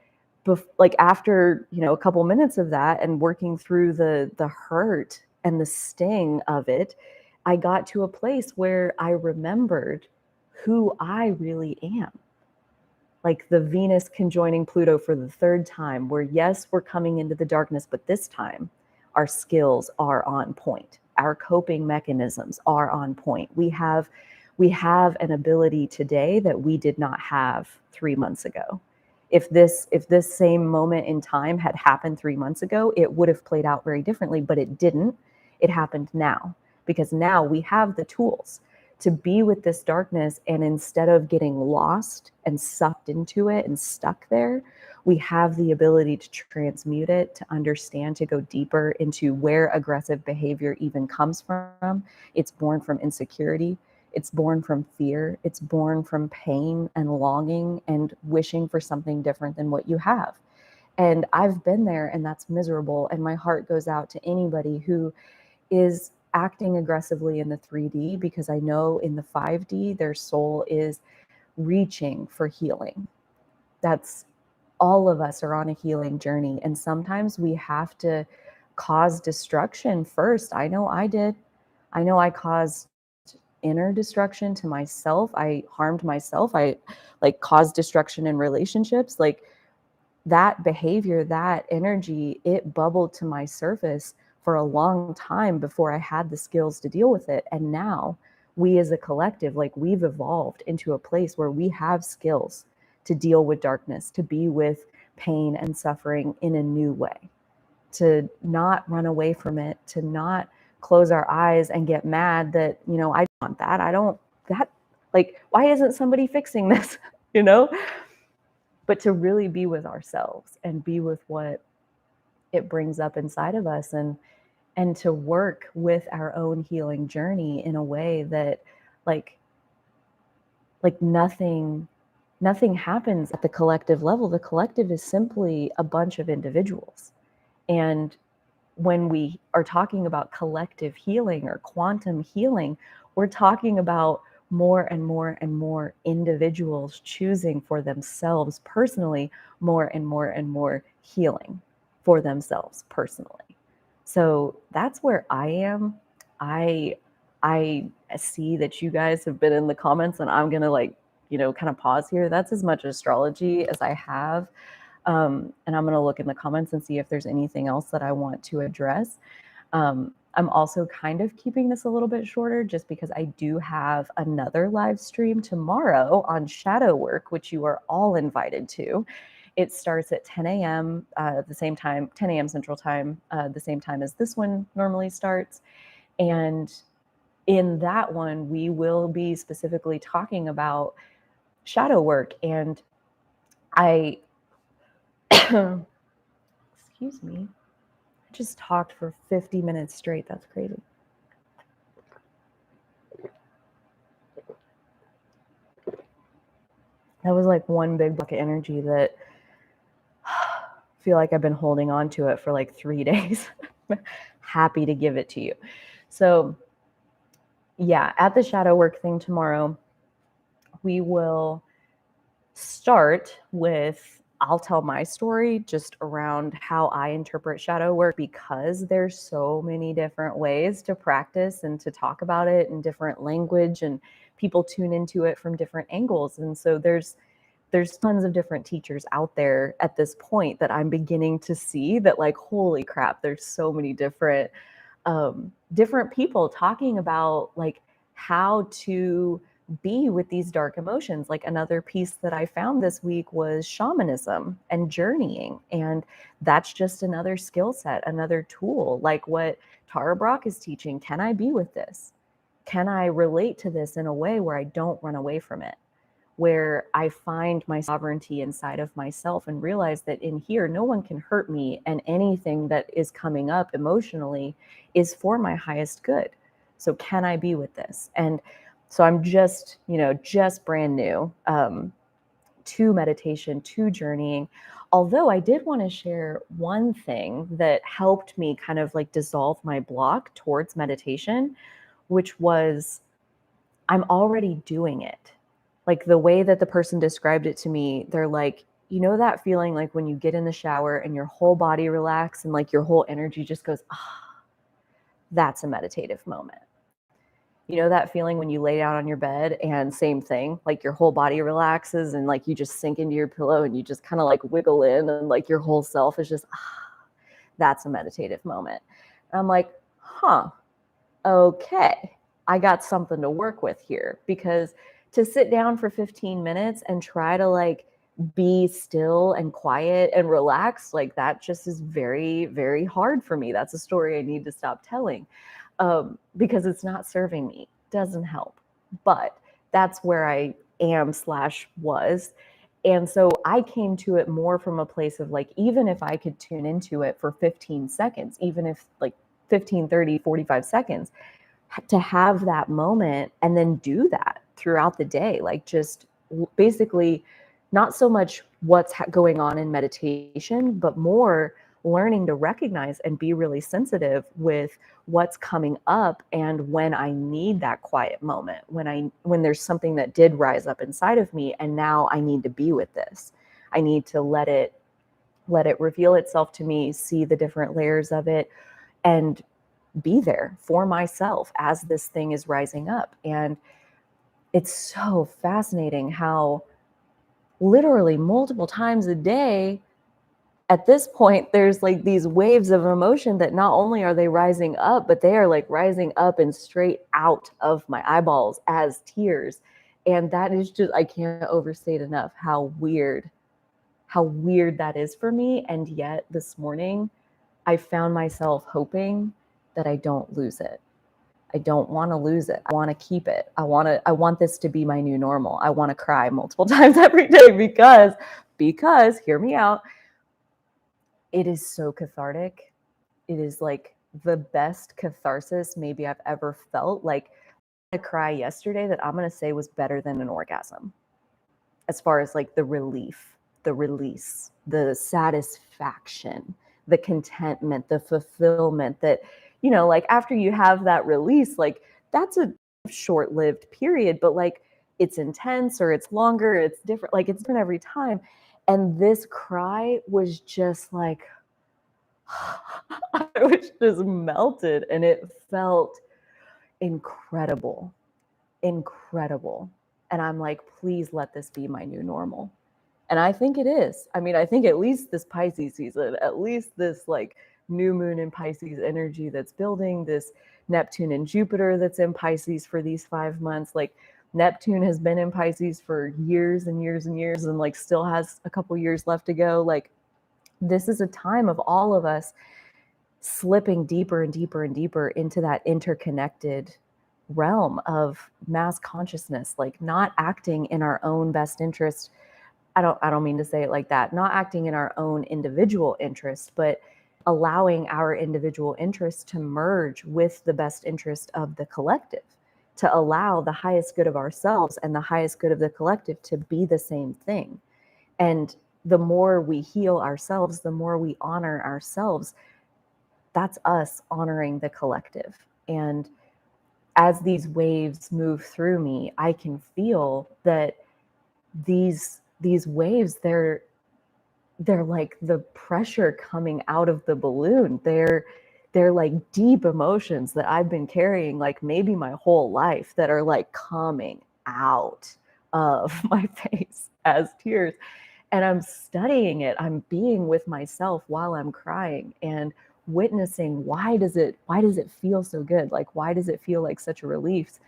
like after, a couple minutes of that and working through the hurt and the sting of it, I got to a place where I remembered who I really am. Like the Venus conjoining Pluto for the third time, where yes, we're coming into the darkness, but this time our skills are on point. Our coping mechanisms are on point. We have an ability today that we did not have 3 months ago. If this same moment in time had happened 3 months ago, it would have played out very differently, but it didn't. It happened now, because now we have the tools to be with this darkness. And instead of getting lost and sucked into it and stuck there, we have the ability to transmute it, to understand, to go deeper into where aggressive behavior even comes from. It's born from insecurity. It's born from fear. It's born from pain and longing and wishing for something different than what you have. And I've been there, and that's miserable. And my heart goes out to anybody who is acting aggressively in the 3D, because I know in the 5D, their soul is reaching for healing. That's, all of us are on a healing journey. And sometimes we have to cause destruction first. I know I did. I know I caused inner destruction to myself. I harmed myself. I like caused destruction in relationships. Like that behavior, that energy, it bubbled to my surface for a long time before I had the skills to deal with it. And now we as a collective, like we've evolved into a place where we have skills to deal with darkness, to be with pain and suffering in a new way, to not run away from it, to not close our eyes and get mad that, I want that. I don't, that, like, why isn't somebody fixing this? But to really be with ourselves and be with what it brings up inside of us, and to work with our own healing journey in a way that like nothing happens at the collective level. The collective is simply a bunch of individuals. And when we are talking about collective healing or quantum healing, we're talking about more and more and more individuals choosing for themselves personally more and more and more healing for themselves personally. So that's where I am. I see that you guys have been in the comments, and I'm gonna kind of pause here. That's as much astrology as I have. And I'm going to look in the comments and see if there's anything else that I want to address. I'm also kind of keeping this a little bit shorter just because I do have another live stream tomorrow on shadow work, which you are all invited to. It starts at 10 a.m. The same time, 10 a.m. Central Time, the same time as this one normally starts. And in that one, we will be specifically talking about shadow work. And I, excuse me, I just talked for 50 minutes straight. That's crazy. That was like one big block of energy that I feel like I've been holding on to it for like 3 days. Happy to give it to you. So yeah, at the shadow work thing tomorrow, we will start with, I'll tell my story just around how I interpret shadow work, because there's so many different ways to practice and to talk about it in different language, and people tune into it from different angles. And so there's tons of different teachers out there at this point that I'm beginning to see that, like, holy crap, there's so many different people talking about like how to be with these dark emotions. Like, another piece that I found this week was shamanism and journeying. And that's just another skill set, another tool, like what Tara Brach is teaching. Can I be with this? Can I relate to this in a way where I don't run away from it? Where I find my sovereignty inside of myself and realize that in here, no one can hurt me, and anything that is coming up emotionally is for my highest good. So can I be with this? And so I'm just, just brand new to meditation, to journeying. Although I did want to share one thing that helped me kind of like dissolve my block towards meditation, which was, I'm already doing it. Like, the way that the person described it to me, they're like, that feeling like when you get in the shower and your whole body relaxes and like your whole energy just goes, that's a meditative moment. That feeling when you lay down on your bed and same thing, like your whole body relaxes and like you just sink into your pillow and you just kind of like wiggle in and like your whole self is just, that's a meditative moment. And I'm like, okay, I got something to work with here, because to sit down for 15 minutes and try to like be still and quiet and relax, like that just is very, very hard for me. That's a story I need to stop telling, because it's not serving me, doesn't help. But that's where I am / was. And so I came to it more from a place of like, even if I could tune into it for 15 seconds, even if like 15, 30, 45 seconds, to have that moment and then do that throughout the day, like just basically not so much what's going on in meditation, but more learning to recognize and be really sensitive with what's coming up, and when I need that quiet moment, when there's something that did rise up inside of me and now I need to be with this. I need to let it reveal itself to me, see the different layers of it, and be there for myself as this thing is rising up. And it's so fascinating how literally multiple times a day at this point, there's like these waves of emotion that not only are they rising up, but they are like rising up and straight out of my eyeballs as tears. And that is just, I can't overstate enough how weird that is for me. And yet this morning, I found myself hoping that I don't lose it. I don't want to lose it. I want to keep it. I want this to be my new normal. I want to cry multiple times every day because hear me out. It is so cathartic. It is like the best catharsis maybe I've ever felt. Like, I cried yesterday that I'm going to say was better than an orgasm. As far as like the relief, the release, the satisfaction, the contentment, the fulfillment that, like after you have that release, like that's a short-lived period, but like it's intense or it's longer, it's different, like it's different every time. And this cry was just like, I was just melted, and it felt incredible. And I'm like, please let this be my new normal. And I think it is. I mean, I think at least this Pisces season, at least this like new moon in Pisces energy that's building, this Neptune and Jupiter that's in Pisces for these 5 months. Like Neptune has been in Pisces for years and years and years, and like still has a couple years left to go. Like this is a time of all of us slipping deeper and deeper and deeper into that interconnected realm of mass consciousness, like not acting in our own best interest. I don't mean to say it like that, not acting in our own individual interest, but allowing our individual interests to merge with the best interest of the collective, to allow the highest good of ourselves and the highest good of the collective to be the same thing. And the more we heal ourselves, the more we honor ourselves, that's us honoring the collective. And as these waves move through me, I can feel that these waves, they're like the pressure coming out of the balloon. They're like deep emotions that I've been carrying like maybe my whole life that are like coming out of my face as tears. And I'm studying it. I'm being with myself while I'm crying and witnessing why does it feel so good? Like why does it feel like such a relief?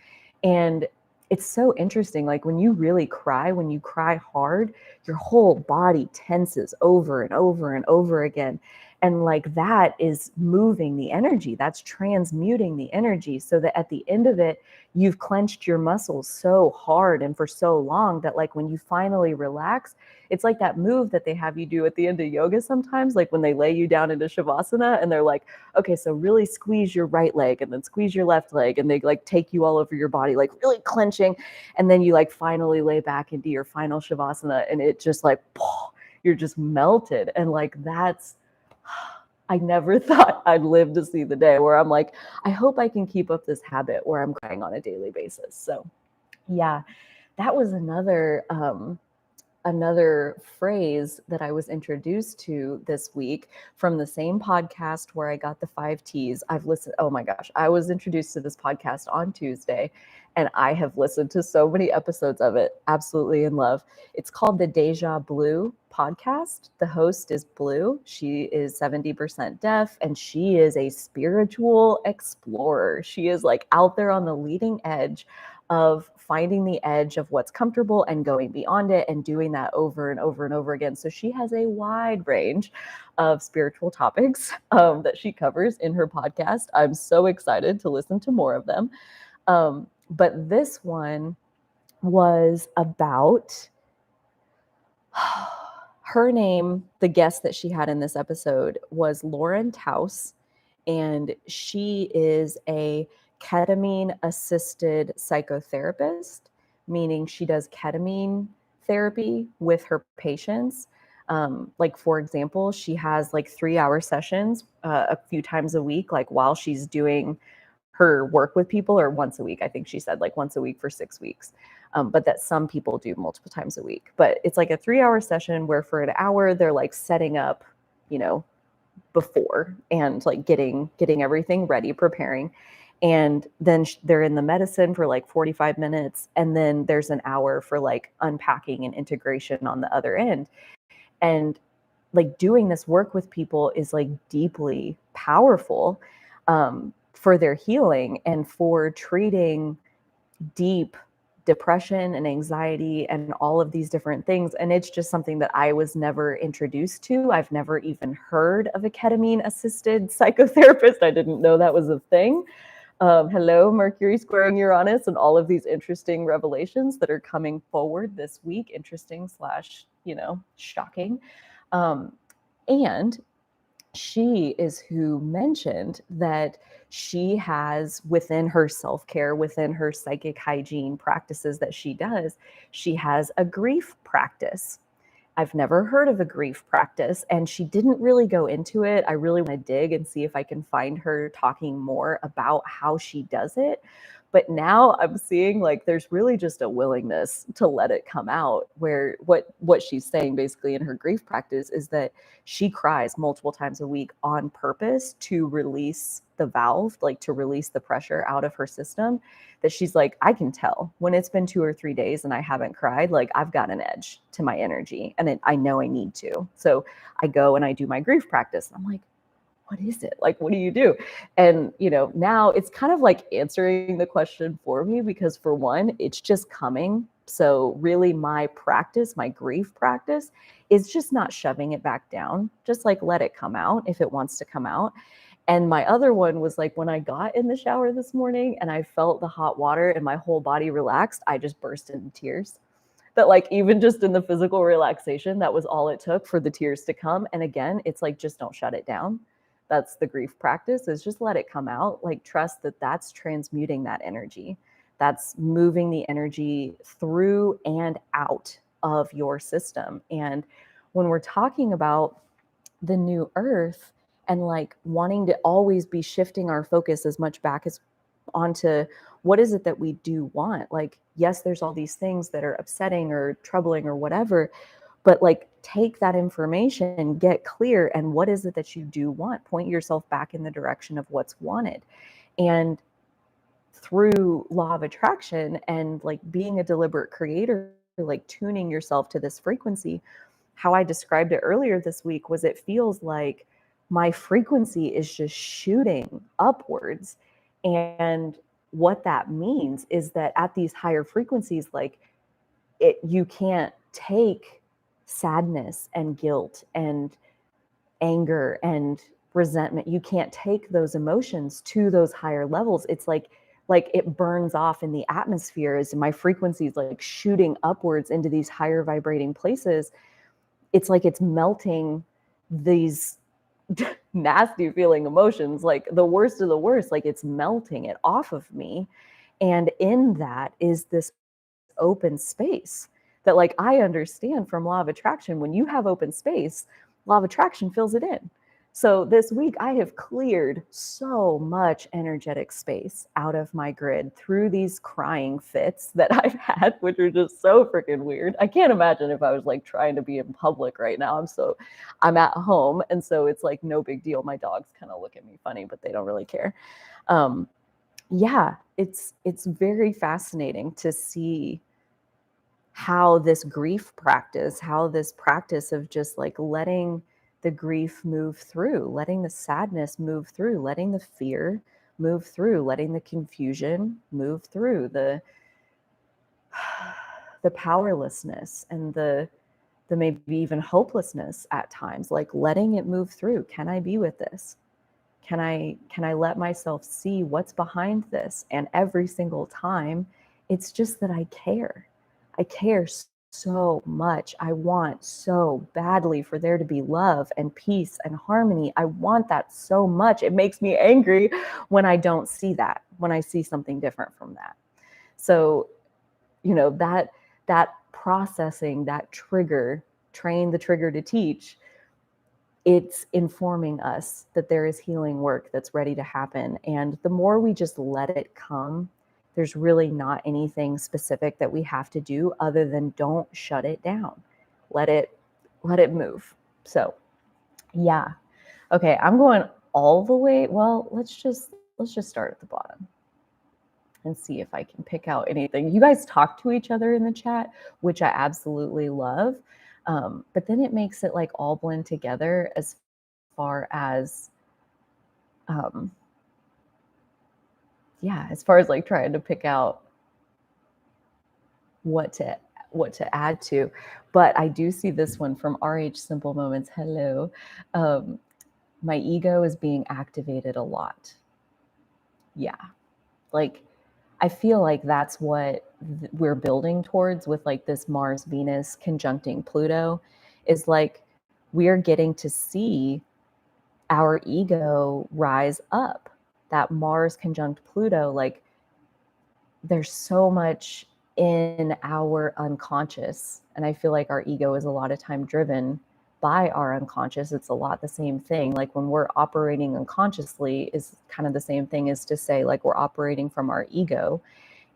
And it's so interesting. Like when you really cry, when you cry hard, your whole body tenses over and over and over again. And like that is moving the energy, that's transmuting the energy, so that at the end of it, you've clenched your muscles so hard and for so long that like when you finally relax, it's like that move that they have you do at the end of yoga sometimes, like when they lay you down into Shavasana and they're like, okay, so really squeeze your right leg and then squeeze your left leg, and they like take you all over your body, like really clenching. And then you like finally lay back into your final Shavasana and it just like, you're just melted. And like, I never thought I'd live to see the day where I'm like, I hope I can keep up this habit where I'm crying on a daily basis. So yeah, that was another phrase that I was introduced to this week from the same podcast where I got the 5 T's. I've listened, oh my gosh, I was introduced to this podcast on Tuesday and I have listened to so many episodes of it, absolutely in love. It's called the Deja Blue podcast. The host is Blue. She is 70% deaf and she is a spiritual explorer. She is like out there on the leading edge of finding the edge of what's comfortable and going beyond it and doing that over and over and over again. So she has a wide range of spiritual topics that she covers in her podcast. I'm so excited to listen to more of them. But this one was about her name. The guest that she had in this episode was Lauren Taus, and she is a ketamine-assisted psychotherapist, meaning she does ketamine therapy with her patients. Like, for example, she has like 3-hour sessions a few times a week, like while she's doing her work with people, or once a week. I think she said like once a week for 6 weeks. But that some people do multiple times a week. But it's like a 3-hour session where for an hour, they're like setting up, before and like getting everything ready, preparing. And then they're in the medicine for like 45 minutes. And then there's an hour for like unpacking and integration on the other end. And like doing this work with people is like deeply powerful for their healing and for treating deep depression and anxiety and all of these different things. And it's just something that I was never introduced to. I've never even heard of a ketamine assisted psychotherapist. I didn't know that was a thing. Hello, Mercury squaring Uranus and all of these interesting revelations that are coming forward this week. Interesting / shocking. And she is who mentioned that she has within her self-care, within her psychic hygiene practices that she does, she has a grief practice. I've never heard of a grief practice, and she didn't really go into it. I really want to dig and see if I can find her talking more about how she does it. But now I'm seeing like there's really just a willingness to let it come out, where what she's saying basically in her grief practice is that she cries multiple times a week on purpose to release the valve, like to release the pressure out of her system. That she's like, I can tell when it's been 2 or 3 days and I haven't cried, like I've got an edge to my energy and I know I need to. So I go and I do my grief practice. I'm like, what is it? Like, what do you do? And, now it's kind of like answering the question for me, because for one, it's just coming. So really my practice, my grief practice, is just not shoving it back down, just like let it come out if it wants to come out. And my other one was like when I got in the shower this morning and I felt the hot water and my whole body relaxed, I just burst into tears. That like even just in the physical relaxation, that was all it took for the tears to come. And again, it's like, just don't shut it down. That's the grief practice, is just let it come out. Like trust that that's transmuting that energy. That's moving the energy through and out of your system. And when we're talking about the new earth and like wanting to always be shifting our focus as much back as onto what is it that we do want. Like, yes, there's all these things that are upsetting or troubling or whatever, but like take that information, get clear, and what is it that you do want? Point yourself back in the direction of what's wanted. And through law of attraction and like being a deliberate creator, like tuning yourself to this frequency, how I described it earlier this week was it feels like my frequency is just shooting upwards. And what that means is that at these higher frequencies, like you can't take sadness and guilt and anger and resentment. You can't take those emotions to those higher levels. It's like it burns off in the atmosphere as my frequency is like shooting upwards into these higher vibrating places. It's like it's melting these nasty feeling emotions, like the worst of the worst, like it's melting it off of me. And in that is this open space that like I understand from law of attraction. When you have open space, law of attraction fills it in. So this week I have cleared so much energetic space out of my grid through these crying fits that I've had, which are just so freaking weird. I can't imagine if I was like trying to be in public right now. I'm at home. And so it's like no big deal. My dogs kind of look at me funny, but they don't really care. Yeah, it's very fascinating to see how this grief practice, how this practice of just like letting the grief move through, letting the sadness move through, letting the fear move through, letting the confusion move through, the powerlessness and the maybe even hopelessness at times, like letting it move through. Can I be with this? Can I let myself see what's behind this? And every single time, it's just that I care. I care so much. I want so badly for there to be love and peace and harmony. I want that so much. It makes me angry when I don't see that, when I see something different from that. So, that processing, that trigger, train the trigger to teach, it's informing us that there is healing work that's ready to happen. And the more we just let it come, there's really not anything specific that we have to do other than don't shut it down. Let it move. So yeah. Okay, I'm going all the way. Well, let's just start at the bottom and see if I can pick out anything. You guys talk to each other in the chat, which I absolutely love. But then it makes it like all blend together as far as, as far as like trying to pick out what to add to. But I do see this one from RH Simple Moments. Hello. My ego is being activated a lot. Yeah. Like, I feel like that's what we're building towards with like this Mars Venus conjuncting Pluto, is like we're getting to see our ego rise up. That Mars conjunct Pluto, like there's so much in our unconscious. And I feel like our ego is a lot of time driven by our unconscious. It's a lot the same thing. Like when we're operating unconsciously is kind of the same thing as to say like we're operating from our ego.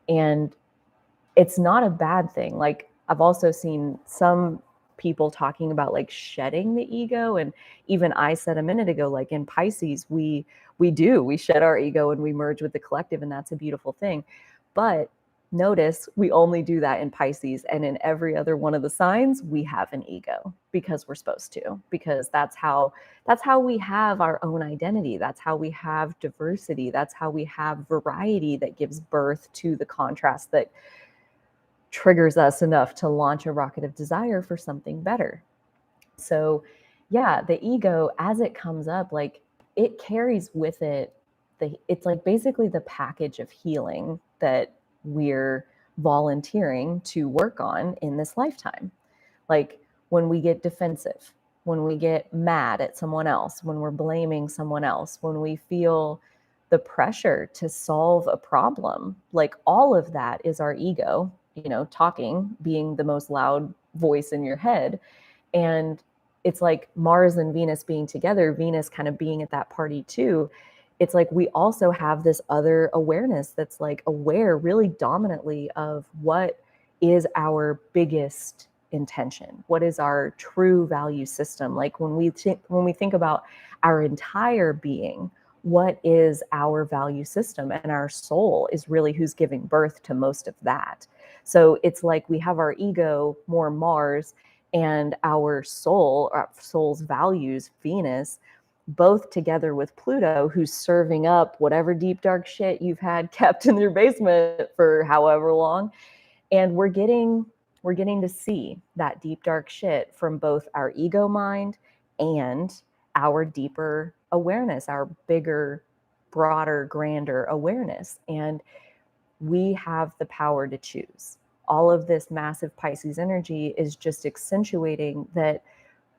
And it's not a bad thing. Like I've also seen some people talking about like shedding the ego. And even I said a minute ago, like in Pisces, we shed our ego and we merge with the collective, and that's a beautiful thing. But Notice we only do that in Pisces, and in every other one of the signs, we have an ego because we're supposed to, because that's how we have our own identity. That's how we have diversity. That's how we have variety that gives birth to the contrast that triggers us enough to launch a rocket of desire for something better. So yeah, the ego, as it comes up, like it carries with it it's like basically the package of healing that we're volunteering to work on in this lifetime. Like when we get defensive, when we get mad at someone else, when we're blaming someone else, when we feel the pressure to solve a problem, like all of that is our ego, talking, being the most loud voice in your head. And it's like Mars and Venus being together, Venus kind of being at that party too. It's like we also have this other awareness that's like aware really dominantly of what is our biggest intention, what is our true value system. Like when we think about our entire being, what is our value system? And our soul is really who's giving birth to most of that. So it's like we have our ego, more Mars, and our soul's values, Venus, both together with Pluto, who's serving up whatever deep dark shit you've had kept in your basement for however long. And we're getting to see that deep dark shit from both our ego mind and our deeper awareness, our bigger, broader, grander awareness. And we have the power to choose. All of this massive Pisces energy is just accentuating that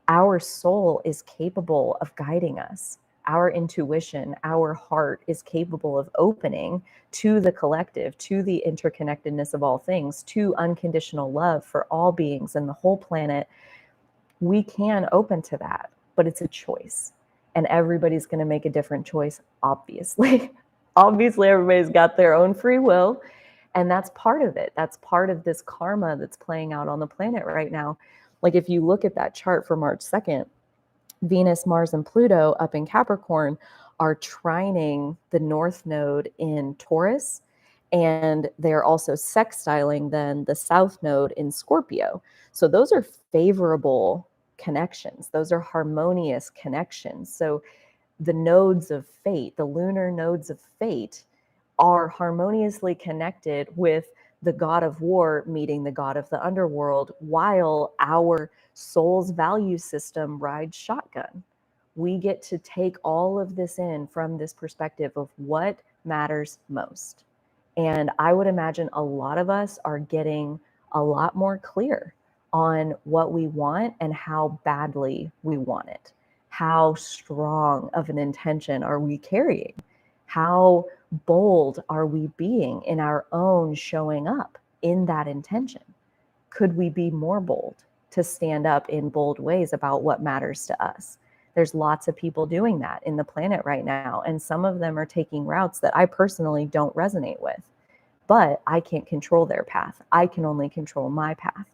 our soul is capable of guiding us. Our intuition, our heart is capable of opening to the collective, to the interconnectedness of all things, to unconditional love for all beings and the whole planet. We can open to that, but it's a choice. And everybody's going to make a different choice, obviously. Obviously, everybody's got their own free will. And that's part of it. That's part of this karma that's playing out on the planet right now. Like if you look at that chart for March 2nd, Venus, Mars, and Pluto up in Capricorn are trining the North Node in Taurus. And they're also sextiling then the South Node in Scorpio. So those are favorable connections. Those are harmonious connections. So the nodes of fate, the lunar nodes of fate, are harmoniously connected with the god of war meeting the god of the underworld, while our soul's value system rides shotgun. We get to take all of this in from this perspective of what matters most. And I would imagine a lot of us are getting a lot more clear on what we want and how badly we want it. How strong of an intention are we carrying? How bold are we being in our own showing up in that intention? Could we be more bold to stand up in bold ways about what matters to us? There's lots of people doing that in the planet right now, and some of them are taking routes that I personally don't resonate with, but I can't control their path. I can only control my path.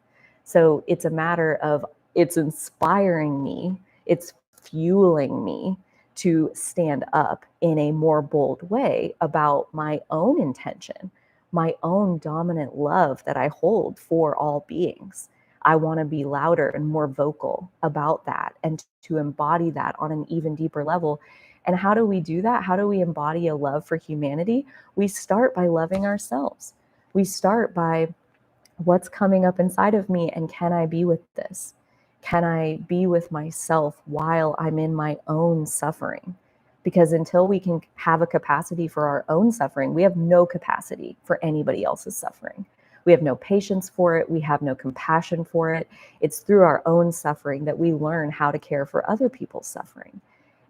So it's a matter of, it's inspiring me, it's fueling me to stand up in a more bold way about my own intention, my own dominant love that I hold for all beings. I want to be louder and more vocal about that and to embody that on an even deeper level. And how do we do that? How do we embody a love for humanity? We start by loving ourselves. We start by what's coming up inside of me, and can I be with this? Can I be with myself while I'm in my own suffering? Because until we can have a capacity for our own suffering, we have no capacity for anybody else's suffering. We have no patience for it. We have no compassion for it. It's through our own suffering that we learn how to care for other people's suffering.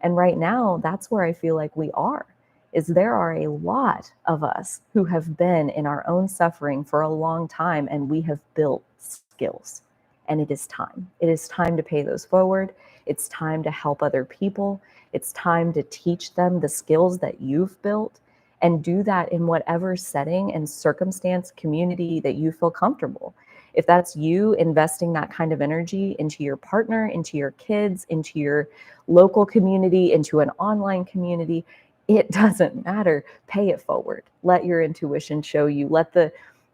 And right now, that's where I feel like we are, is there are a lot of us who have been in our own suffering for a long time, and we have built skills. And it is time. It is time to pay those forward. It's time to help other people. It's time to teach them the skills that you've built, and do that in whatever setting and circumstance, community that you feel comfortable. If that's you investing that kind of energy into your partner, into your kids, into your local community, into an online community, it doesn't matter. Pay it forward. Let your intuition show you. Let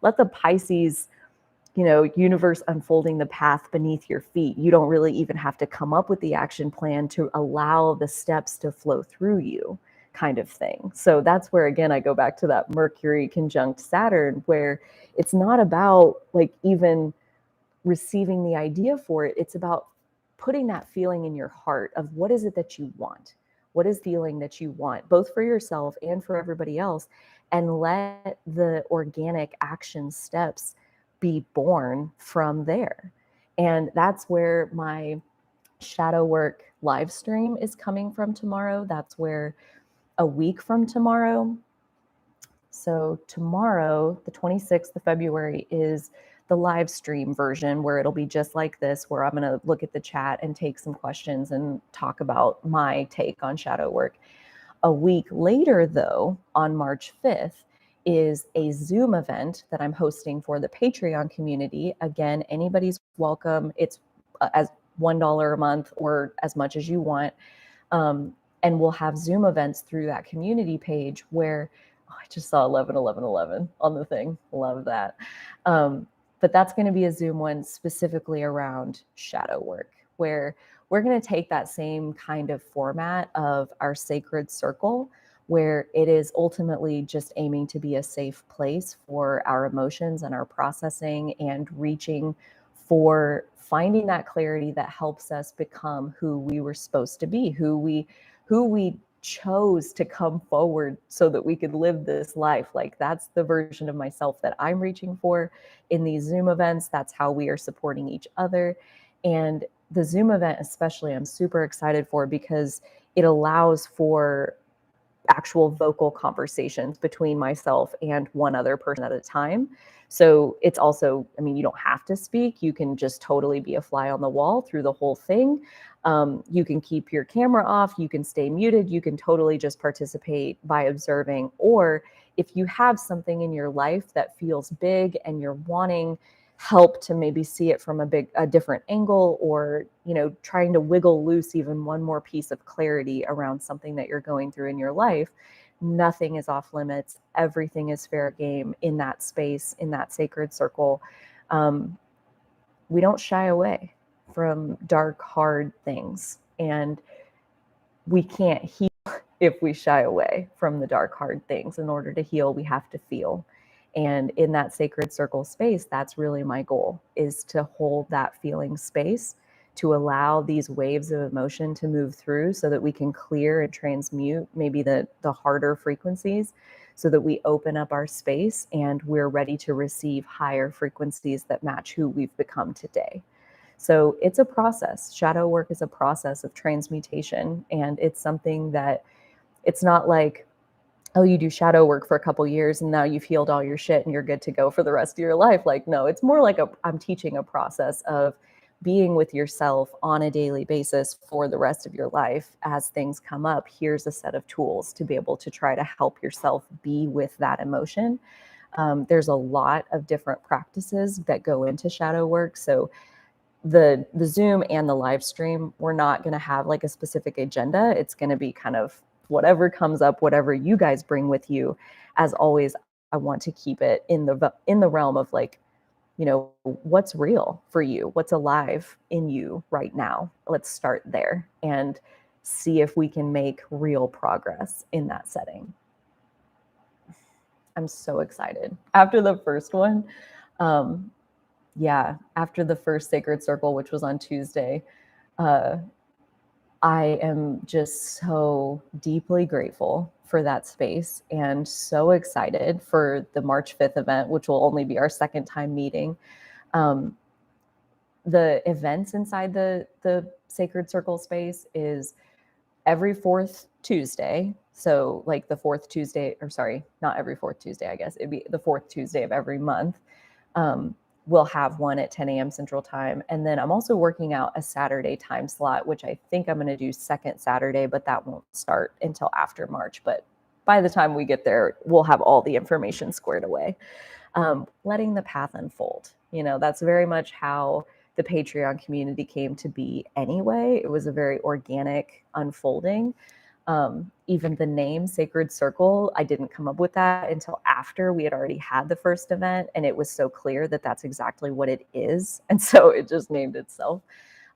let the Pisces, universe unfolding the path beneath your feet. You don't really even have to come up with the action plan to allow the steps to flow through you, kind of thing. So that's where, again, I go back to that Mercury conjunct Saturn, where it's not about like even receiving the idea for it. It's about putting that feeling in your heart of what is it that you want? What is the feeling that you want, both for yourself and for everybody else? And let the organic action steps be born from there. And that's where my shadow work live stream is coming from tomorrow. That's where a week from tomorrow. So tomorrow, the 26th of February, is the live stream version where it'll be just like this, where I'm going to look at the chat and take some questions and talk about my take on shadow work. A week later, though, on March 5th, is a Zoom event that I'm hosting for the Patreon community. Again, anybody's welcome. It's as $1 a month or as much as you want. And we'll have Zoom events through that community page where I just saw 11 on the thing. Love that. But that's going to be a Zoom one specifically around shadow work, where we're going to take that same kind of format of our sacred circle, where it is ultimately just aiming to be a safe place for our emotions and our processing and reaching for finding that clarity that helps us become who we were supposed to be, who we chose to come forward so that we could live this life. Like, that's the version of myself that I'm reaching for in these Zoom events. That's how we are supporting each other. And the Zoom event especially, I'm super excited for, because it allows for actual vocal conversations between myself and one other person at a time. So it's also, I mean, you don't have to speak. You can just totally be a fly on the wall through the whole thing. You can keep your camera off. You can stay muted. You can totally just participate by observing. Or if you have something in your life that feels big and you're wanting help to maybe see it from a different angle, or trying to wiggle loose even one more piece of clarity around something that you're going through in your life, nothing is off limits. Everything is fair game in that space, in that sacred circle. We don't shy away from dark, hard things, and we can't heal if we shy away from the dark, hard things. In order to heal, we have to feel. And in that sacred circle space, that's really my goal, is to hold that feeling space, to allow these waves of emotion to move through so that we can clear and transmute maybe the harder frequencies, so that we open up our space and we're ready to receive higher frequencies that match who we've become today. So it's a process. Shadow work is a process of transmutation. And it's something that, it's not like, oh, you do shadow work for a couple years and now you've healed all your shit and you're good to go for the rest of your life. Like, no, it's more like I'm teaching a process of being with yourself on a daily basis for the rest of your life. As things come up, here's a set of tools to be able to try to help yourself be with that emotion. There's a lot of different practices that go into shadow work. So the Zoom and the live stream, we're not going to have like a specific agenda. It's going to be kind of whatever comes up, whatever you guys bring with you. As always, I want to keep it in the realm of like, what's real for you, what's alive in you right now. Let's start there and see if we can make real progress in that setting. I'm so excited. After the first one, after the first Sacred Circle, which was on Tuesday, I am just so deeply grateful for that space and so excited for the March 5th event, which will only be our second time meeting. The events inside the Sacred Circle space is every fourth Tuesday. So like the fourth Tuesday, or sorry, not every fourth Tuesday, I guess it'd be the fourth Tuesday of every month. We'll have one at 10 a.m. Central Time. And then I'm also working out a Saturday time slot, which I think I'm going to do second Saturday, but that won't start until after March. But by the time we get there, we'll have all the information squared away. Letting the path unfold. That's very much how the Patreon community came to be anyway. It was a very organic unfolding. Even the name Sacred Circle, I didn't come up with that until after we had already had the first event, and it was so clear that that's exactly what it is. And so it just named itself.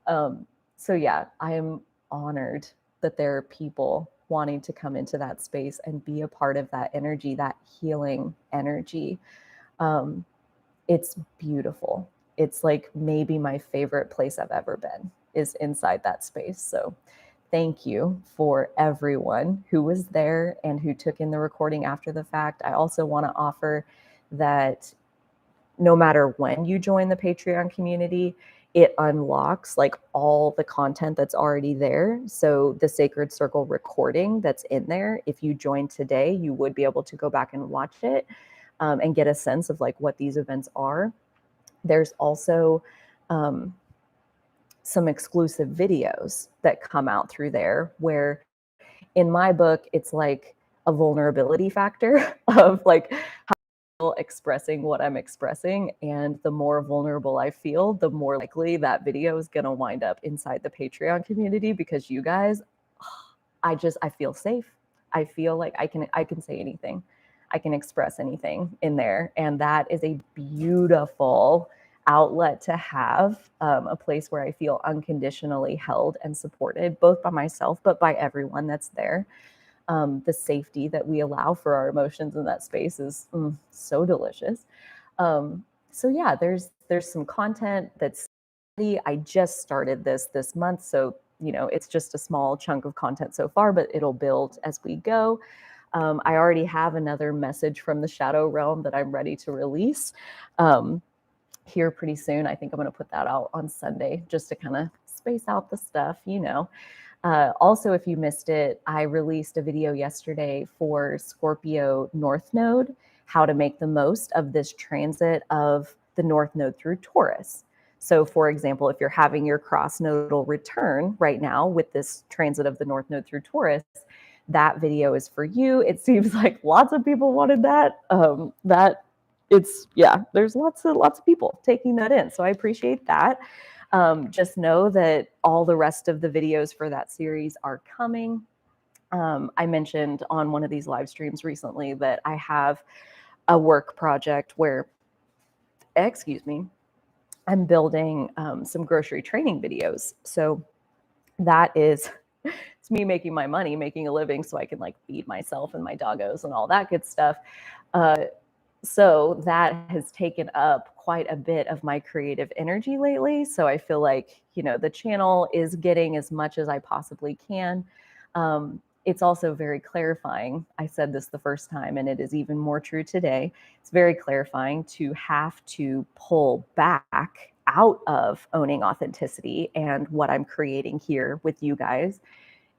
So yeah, I am honored that there are people wanting to come into that space and be a part of that energy, that healing energy. It's beautiful. It's like maybe my favorite place I've ever been is inside that space. So thank you for everyone who was there and who took in the recording after the fact. I also want to offer that no matter when you join the Patreon community, it unlocks like all the content that's already there. So the Sacred Circle recording that's in there, if you join today, you would be able to go back and watch it and get a sense of like what these events are. There's also some exclusive videos that come out through there where in my book, it's like a vulnerability factor of like expressing what I'm expressing. And the more vulnerable I feel, the more likely that video is going to wind up inside the Patreon community because you guys, I feel safe. I feel like I can say anything. I can express anything in there. And that is a beautiful outlet to have, a place where I feel unconditionally held and supported, both by myself, but by everyone that's there. The safety that we allow for our emotions in that space is so delicious. So yeah, there's some content that's I just started this month, so it's just a small chunk of content so far, but it'll build as we go. I already have another message from the shadow realm that I'm ready to release here pretty soon. I think I'm going to put that out on Sunday just to kind of space out the stuff. Also, if you missed it, I released a video yesterday for Scorpio North Node, how to make the most of this transit of the North Node through Taurus. So for example, if you're having your cross nodal return right now with this transit of the North Node through Taurus, that video is for you. It seems like lots of people wanted that. There's lots of people taking that in. So I appreciate that. Just know that all the rest of the videos for that series are coming. I mentioned on one of these live streams recently that I have a work project where, I'm building some grocery training videos. So that is, it's me making my money, making a living so I can like feed myself and my doggos and all that good stuff. So that has taken up quite a bit of my creative energy lately. So I feel like, the channel is getting as much as I possibly can. It's also very clarifying. I said this the first time, and it is even more true today. It's very clarifying to have to pull back out of owning authenticity and what I'm creating here with you guys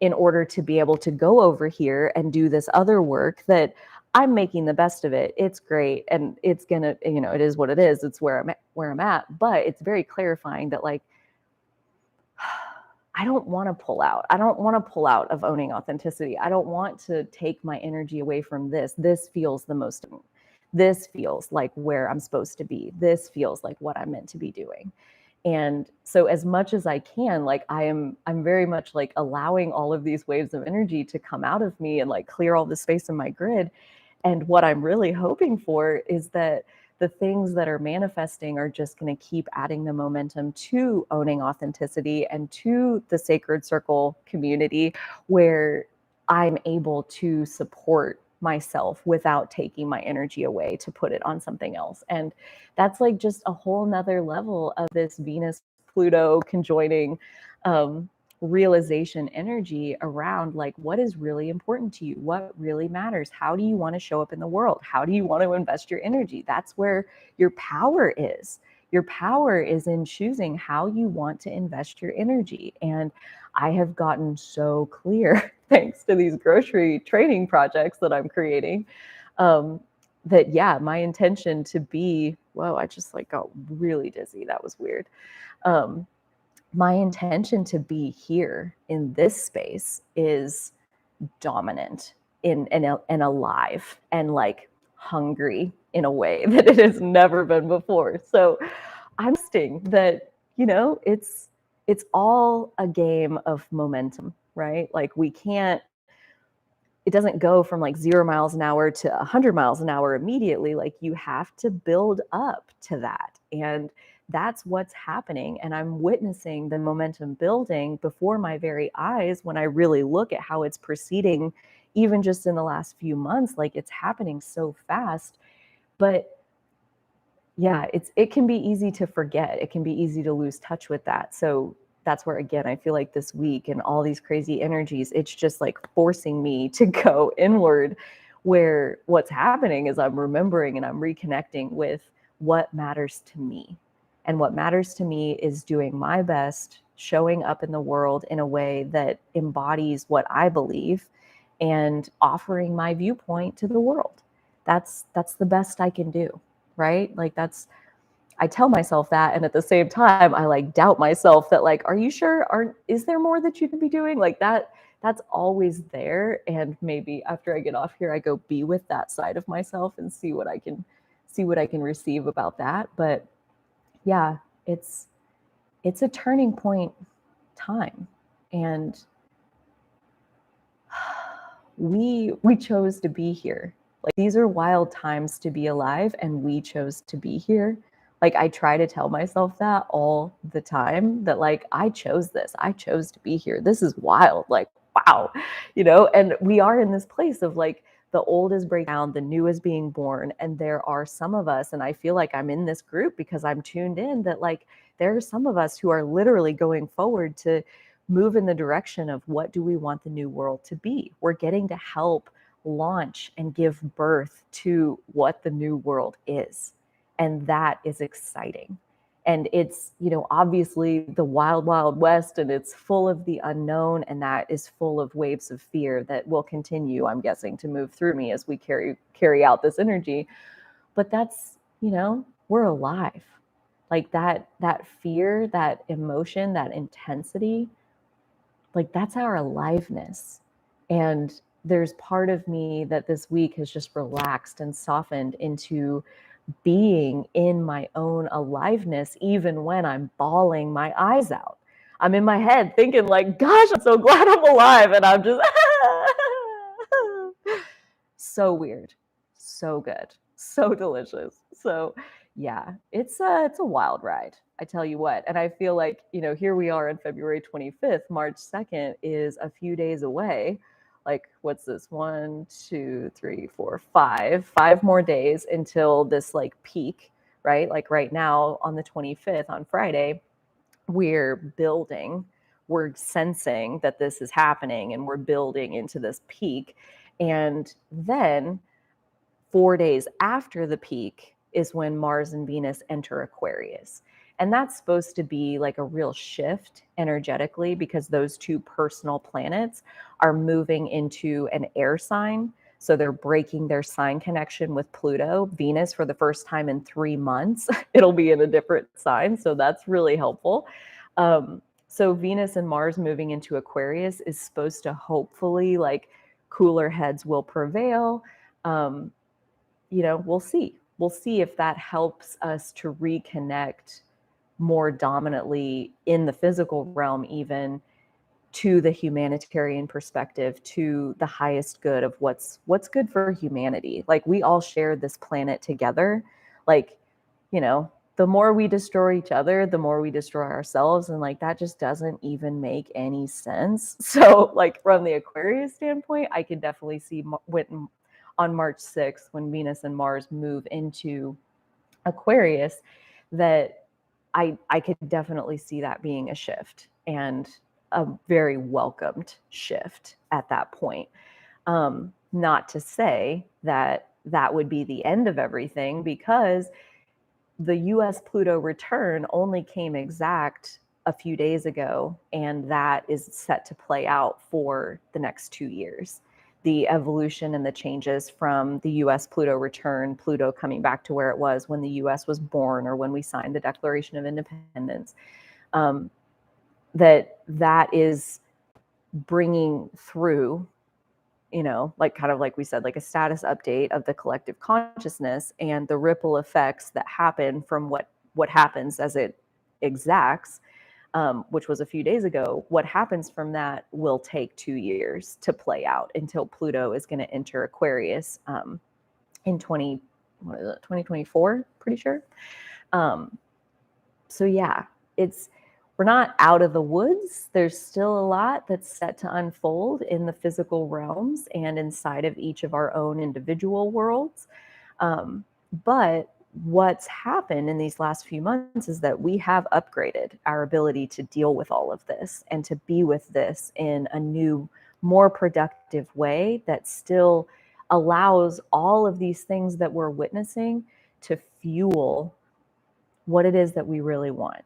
in order to be able to go over here and do this other work that I'm making the best of it. It's great. And it's gonna, it is what it is. It's where I'm at, but it's very clarifying that like, I don't want to pull out. I don't want to pull out of owning authenticity. I don't want to take my energy away from this. This feels the most, this feels like where I'm supposed to be. This feels like what I'm meant to be doing. And so as much as I can, like I'm very much like allowing all of these waves of energy to come out of me and like clear all the space in my grid. And what I'm really hoping for is that the things that are manifesting are just going to keep adding the momentum to owning authenticity and to the Sacred Circle community where I'm able to support myself without taking my energy away to put it on something else. And that's like just a whole nother level of this Venus Pluto conjoining realization energy around like what is really important to you, what really matters, how do you want to show up in the world, how do you want to invest your energy. That's where your power is. Your power is in choosing how you want to invest your energy. And I have gotten so clear thanks to these grocery training projects that I'm creating, that yeah, my intention to be, whoa, I just like got really dizzy. That was weird. My intention to be here in this space is dominant and alive and like hungry in a way that it has never been before. So I'm saying that, it's all a game of momentum, right? Like we can't it doesn't go from like 0 miles an hour to 100 miles an hour immediately. Like you have to build up to that. And that's what's happening. And I'm witnessing the momentum building before my very eyes when I really look at how it's proceeding, even just in the last few months. Like it's happening so fast. But yeah, it can be easy to forget. It can be easy to lose touch with that. So that's where, again, I feel like this week and all these crazy energies, it's just like forcing me to go inward, where what's happening is I'm remembering and I'm reconnecting with what matters to me. And what matters to me is doing my best, showing up in the world in a way that embodies what I believe and offering my viewpoint to the world. That's the best I can do, right? Like I tell myself that, and at the same time I like doubt myself that like, are you sure? Is there more that you could be doing? Like that's always there. And maybe after I get off here, I go be with that side of myself and see what I can receive about that. But yeah, it's a turning point time. And we chose to be here. Like these are wild times to be alive, and we chose to be here. Like I try to tell myself that all the time, that like I chose this. I chose to be here. This is wild. Like wow, and we are in this place of like the old is breaking down, the new is being born, and there are some of us, and I feel like I'm in this group because I'm tuned in, that like there are some of us who are literally going forward to move in the direction of what do we want the new world to be. We're getting to help launch and give birth to what the new world is. And that is exciting. And it's, obviously the wild, wild west, and it's full of the unknown. And that is full of waves of fear that will continue, I'm guessing, to move through me as we carry out this energy. But that's, we're alive. Like that fear, that emotion, that intensity, like that's our aliveness. And there's part of me that this week has just relaxed and softened into being in my own aliveness, even when I'm bawling my eyes out. I'm in my head thinking like, gosh, I'm so glad I'm alive. And I'm just so weird, so good, so delicious. So yeah, it's a wild ride, I tell you what. And I feel like, here we are on February 25th, March 2nd is a few days away. Like, what's this? 1, 2, 3, 4, 5 more days until this like peak, right? Like right now on the 25th, on Friday, we're sensing that this is happening, and we're building into this peak. And then 4 days after the peak is when Mars and Venus enter Aquarius. And that's supposed to be like a real shift energetically, because those two personal planets are moving into an air sign. So they're breaking their sign connection with Pluto. Venus, for the first time in 3 months, it'll be in a different sign. So that's really helpful. So Venus and Mars moving into Aquarius is supposed to hopefully like cooler heads will prevail. We'll see. We'll see if that helps us to reconnect more dominantly in the physical realm, even to the humanitarian perspective, to the highest good of what's good for humanity. Like we all share this planet together. Like, the more we destroy each other, the more we destroy ourselves. And like, that just doesn't even make any sense. So like from the Aquarius standpoint, I could definitely see on March 6th, when Venus and Mars move into Aquarius, that I could definitely see that being a shift, and a very welcomed shift at that point. Not to say that that would be the end of everything, because the US Pluto return only came exact a few days ago, and that is set to play out for the next 2 years. The evolution and the changes from the US Pluto return, Pluto coming back to where it was when the US was born, or when we signed the Declaration of Independence, that is bringing through, like kind of like we said, like a status update of the collective consciousness and the ripple effects that happen from what happens as it exacts. which was a few days ago, what happens from that will take 2 years to play out until Pluto is going to enter Aquarius in 2024, pretty sure. So yeah, we're not out of the woods. There's still a lot that's set to unfold in the physical realms and inside of each of our own individual worlds. But what's happened in these last few months is that we have upgraded our ability to deal with all of this and to be with this in a new, more productive way that still allows all of these things that we're witnessing to fuel what it is that we really want.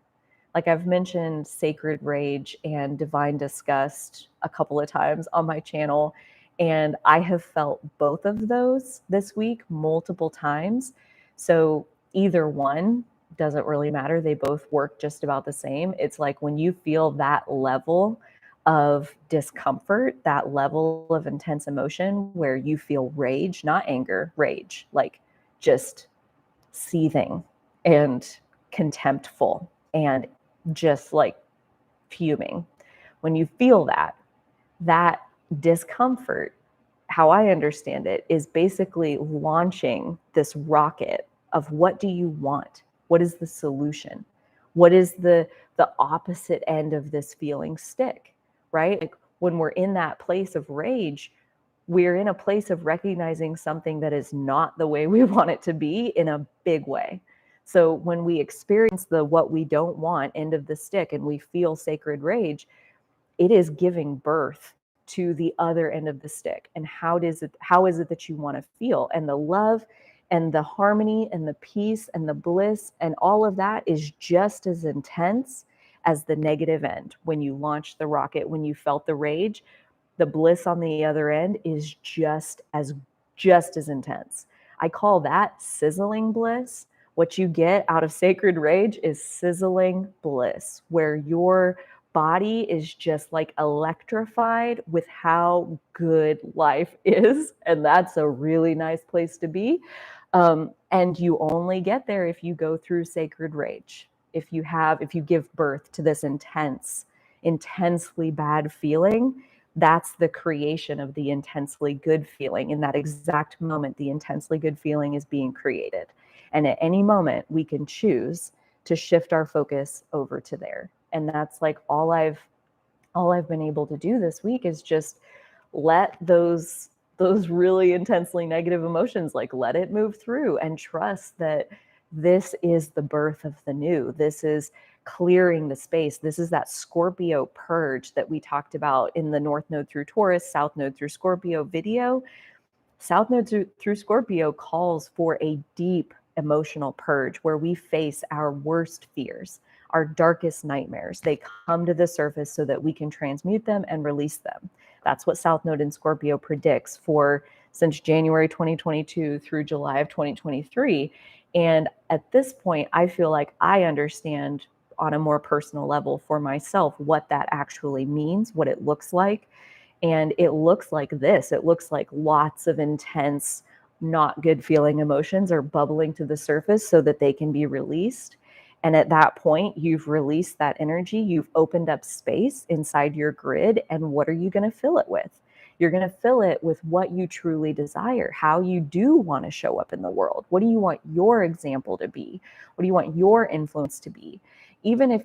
Like I've mentioned Sacred Rage and Divine Disgust a couple of times on my channel, and I have felt both of those this week multiple times. So either one doesn't really matter. They both work just about the same. It's like when you feel that level of discomfort, that level of intense emotion where you feel rage, not anger, rage, like just seething and contemptful and just like fuming. When you feel that discomfort, how I understand it, is basically launching this rocket of what do you want? What is the solution? What is the opposite end of this feeling stick, right? Like when we're in that place of rage, we're in a place of recognizing something that is not the way we want it to be in a big way. So when we experience the what we don't want end of the stick and we feel sacred rage, it is giving birth to the other end of the stick. And how is it that you want to feel? And the love and the harmony and the peace and the bliss and all of that is just as intense as the negative end. When you launched the rocket, when you felt the rage, the bliss on the other end is just as intense. I call that sizzling bliss. What you get out of sacred rage is sizzling bliss, where your body is just like electrified with how good life is. And that's a really nice place to be. And you only get there if you go through sacred rage. If you give birth to this intensely bad feeling, that's the creation of the intensely good feeling. In that exact moment, the intensely good feeling is being created. And at any moment, we can choose to shift our focus over to there. And that's like all I've been able to do this week is just let those really intensely negative emotions, like let it move through and trust that this is the birth of the new. This is clearing the space. This is that Scorpio purge that we talked about in the North Node through Taurus, South Node through Scorpio video. South Node through Scorpio calls for a deep emotional purge where we face our worst fears, our darkest nightmares. They come to the surface so that we can transmute them and release them. That's what South Node in Scorpio predicts for since January 2022 through July of 2023. And at this point, I feel like I understand on a more personal level for myself what that actually means, what it looks like. And it looks like this. It looks like lots of intense, not good feeling emotions are bubbling to the surface so that they can be released. And at that point, you've released that energy, you've opened up space inside your grid. And what are you going to fill it with? You're going to fill it with what you truly desire, how you do want to show up in the world. What do you want your example to be? What do you want your influence to be? Even if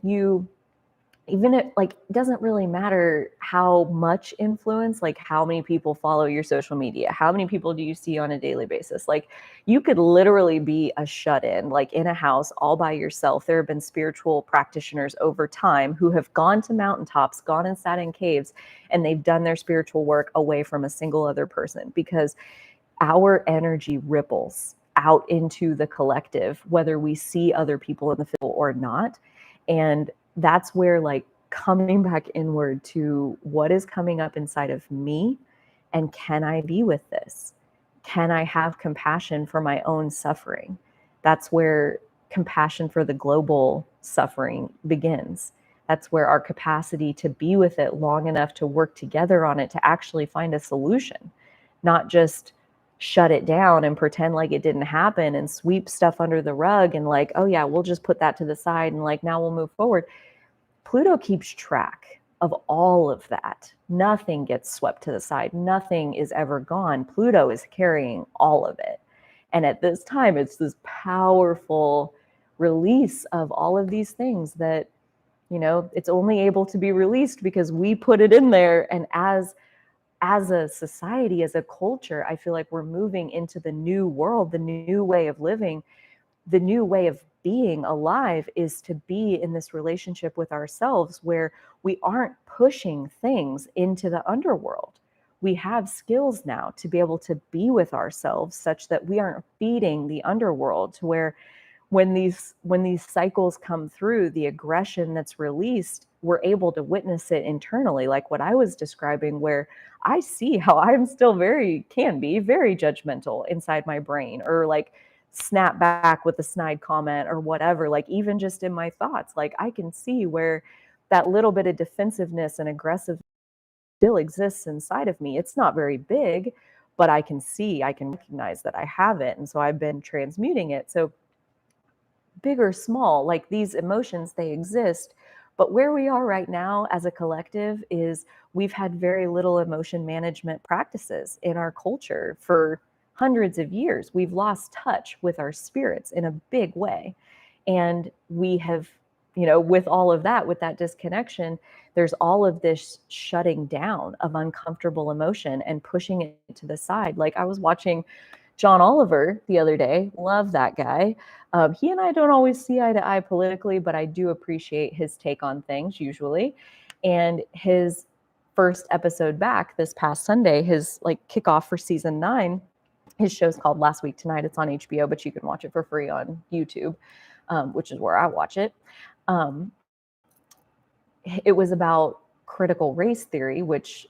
like, it doesn't really matter how much influence, like how many people follow your social media, how many people do you see on a daily basis? Like you could literally be a shut-in, like in a house all by yourself. There have been spiritual practitioners over time who have gone to mountaintops, gone and sat in caves, and they've done their spiritual work away from a single other person, because our energy ripples out into the collective, whether we see other people in the field or not. And that's where, like, coming back inward to what is coming up inside of me, and can I be with this? Can I have compassion for my own suffering? That's where compassion for the global suffering begins. That's where our capacity to be with it long enough to work together on it, to actually find a solution, not just shut it down and pretend like it didn't happen and sweep stuff under the rug and like, oh yeah, we'll just put that to the side and like, now we'll move forward. Pluto keeps track of all of that. Nothing gets swept to the side. Nothing is ever gone. Pluto is carrying all of it. And at this time, it's this powerful release of all of these things that, it's only able to be released because we put it in there. And as a society, as a culture, I feel like we're moving into the new world, the new way of living, the new way of being alive is to be in this relationship with ourselves where we aren't pushing things into the underworld. We have skills now to be able to be with ourselves such that we aren't feeding the underworld, to where when these cycles come through, the aggression that's released, we're able to witness it internally, like what I was describing, where I see how I'm still can be very judgmental inside my brain, or like snap back with a snide comment or whatever, like even just in my thoughts, like I can see where that little bit of defensiveness and aggressiveness still exists inside of me. It's not very big, but I can recognize that I have it. And so I've been transmuting it. So big or small, like these emotions, they exist. But where we are right now as a collective is we've had very little emotion management practices in our culture for hundreds of years. We've lost touch with our spirits in a big way. And we have, with all of that, with that disconnection, there's all of this shutting down of uncomfortable emotion and pushing it to the side. Like I was watching John Oliver the other day. Love that guy. He and I don't always see eye to eye politically, but I do appreciate his take on things usually. And his first episode back this past Sunday, his like kickoff for season 9, his show's called Last Week Tonight. It's on HBO, but you can watch it for free on YouTube, which is where I watch it. It was about critical race theory, which,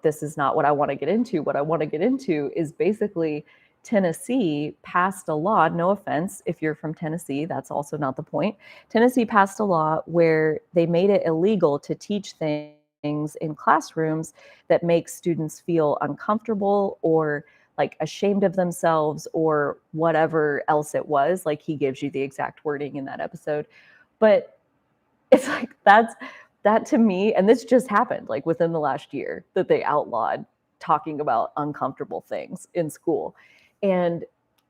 this is not what I want to get into. What I want to get into is basically Tennessee passed a law, no offense if you're from Tennessee, that's also not the point. Tennessee passed a law where they made it illegal to teach things in classrooms that make students feel uncomfortable or like ashamed of themselves or whatever else it was. Like he gives you the exact wording in that episode. But it's like that to me, and this just happened like within the last year, that they outlawed talking about uncomfortable things in school. And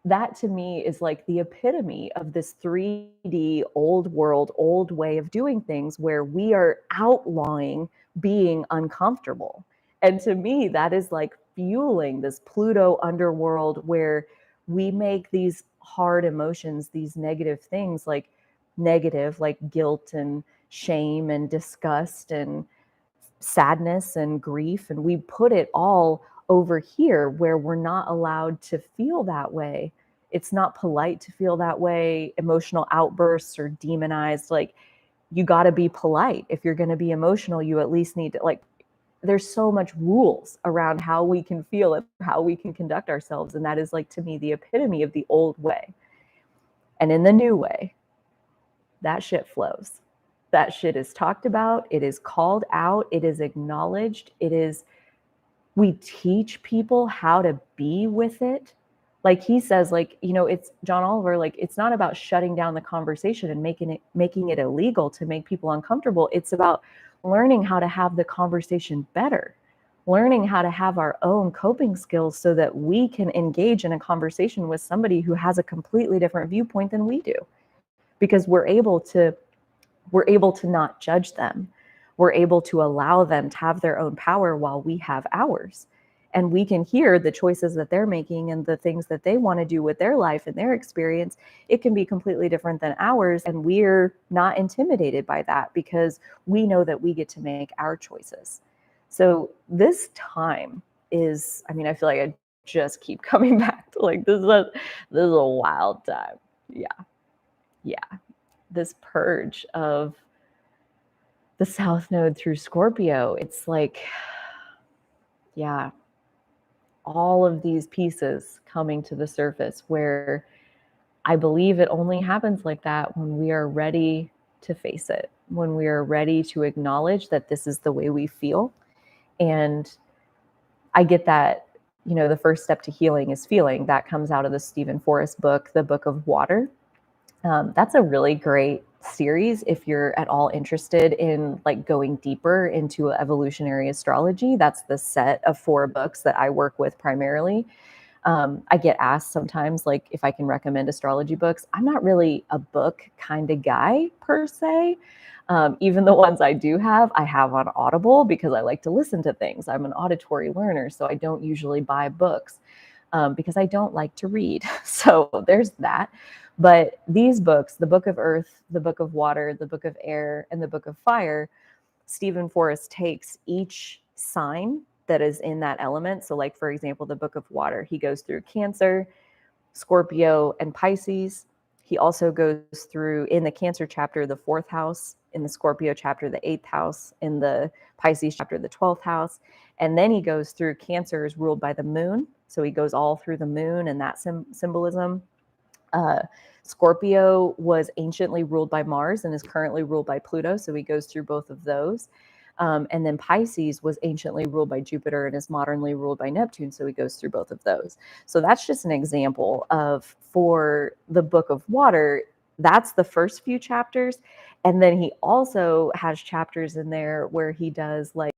that to me is like the epitome of this 3D old world, old way of doing things where we are outlawing being uncomfortable. And to me, that is like fueling this Pluto underworld where we make these hard emotions, these negative things, like negative, like guilt and shame and disgust and sadness and grief, and we put it all over here where we're not allowed to feel that way. It's not polite to feel that way. Emotional outbursts are demonized. Like you got to be polite. If you're going to be emotional, you at least need to, like, there's so much rules around how we can feel and how we can conduct ourselves. And that is like, to me, the epitome of the old way. And in the new way, that shit flows. That shit is talked about. It is called out. It is acknowledged. We teach people how to be with it. Like he says, like, it's John Oliver, like, it's not about shutting down the conversation and making it illegal to make people uncomfortable. It's about learning how to have the conversation better, learning how to have our own coping skills so that we can engage in a conversation with somebody who has a completely different viewpoint than we do, because we're able to not judge them. We're able to allow them to have their own power while we have ours. And we can hear the choices that they're making and the things that they want to do with their life and their experience. It can be completely different than ours. And we're not intimidated by that because we know that we get to make our choices. So this time is, I feel like I just keep coming back to like, this is a wild time. Yeah. This purge of the South Node through Scorpio, it's like, yeah, all of these pieces coming to the surface, where I believe it only happens like that when we are ready to face it, when we are ready to acknowledge that this is the way we feel. And I get that, the first step to healing is feeling. That comes out of the Stephen Forrest book, The Book of Water. That's a really great series if you're at all interested in like going deeper into evolutionary astrology. That's the set of 4 books that I work with primarily. I get asked sometimes, like, if I can recommend astrology books. I'm not really a book kind of guy per se. Even the ones I do have, I have on Audible because I like to listen to things. I'm an auditory learner, so I don't usually buy books because I don't like to read. So there's that. But these books, the Book of Earth, the Book of Water, the Book of Air, and the Book of Fire, Stephen Forrest takes each sign that is in that element. So, like, for example, the Book of Water, he goes through Cancer, Scorpio, and Pisces. He also goes through, in the Cancer chapter, the 4th house, in the Scorpio chapter, the 8th house, in the Pisces chapter, the 12th house. And then he goes through, Cancer is ruled by the moon. So he goes all through the moon and that symbolism. Scorpio was anciently ruled by Mars and is currently ruled by Pluto. So he goes through both of those. And then Pisces was anciently ruled by Jupiter and is modernly ruled by Neptune. So he goes through both of those. So that's just an example of, for the Book of Water, that's the first few chapters. And then he also has chapters in there where he does like,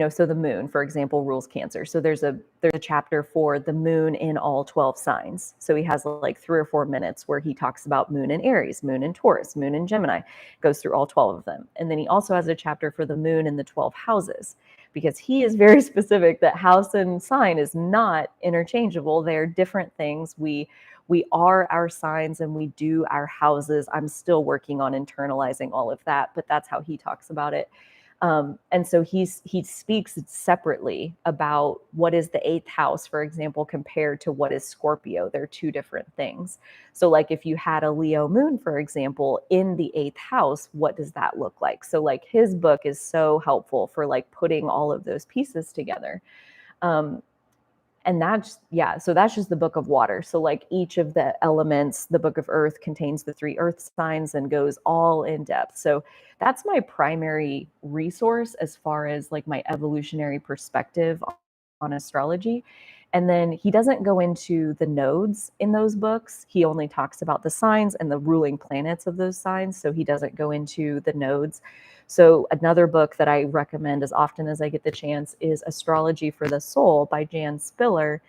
so the moon, for example, rules Cancer. So there's a chapter for the moon in all 12 signs. So he has like 3 or 4 minutes where he talks about moon in Aries, moon in Taurus, moon in Gemini, goes through all 12 of them. And then he also has a chapter for the moon in the 12 houses, because he is very specific that house and sign is not interchangeable. They're different things. We are our signs and we do our houses. I'm still working on internalizing all of that, but that's how he talks about it. And so he speaks separately about what is the 8th house, for example, compared to what is Scorpio. They're 2 different things. So like if you had a Leo moon, for example, in the 8th house, what does that look like? So like his book is so helpful for like putting all of those pieces together. And that's, so that's just the Book of Water. So like each of the elements, the Book of Earth contains the 3 earth signs and goes all in depth. So that's my primary resource as far as like my evolutionary perspective on astrology. And then he doesn't go into the nodes in those books. He only talks about the signs and the ruling planets of those signs. So he doesn't go into the nodes. So another book that I recommend as often as I get the chance is Astrology for the Soul by Jan Spiller.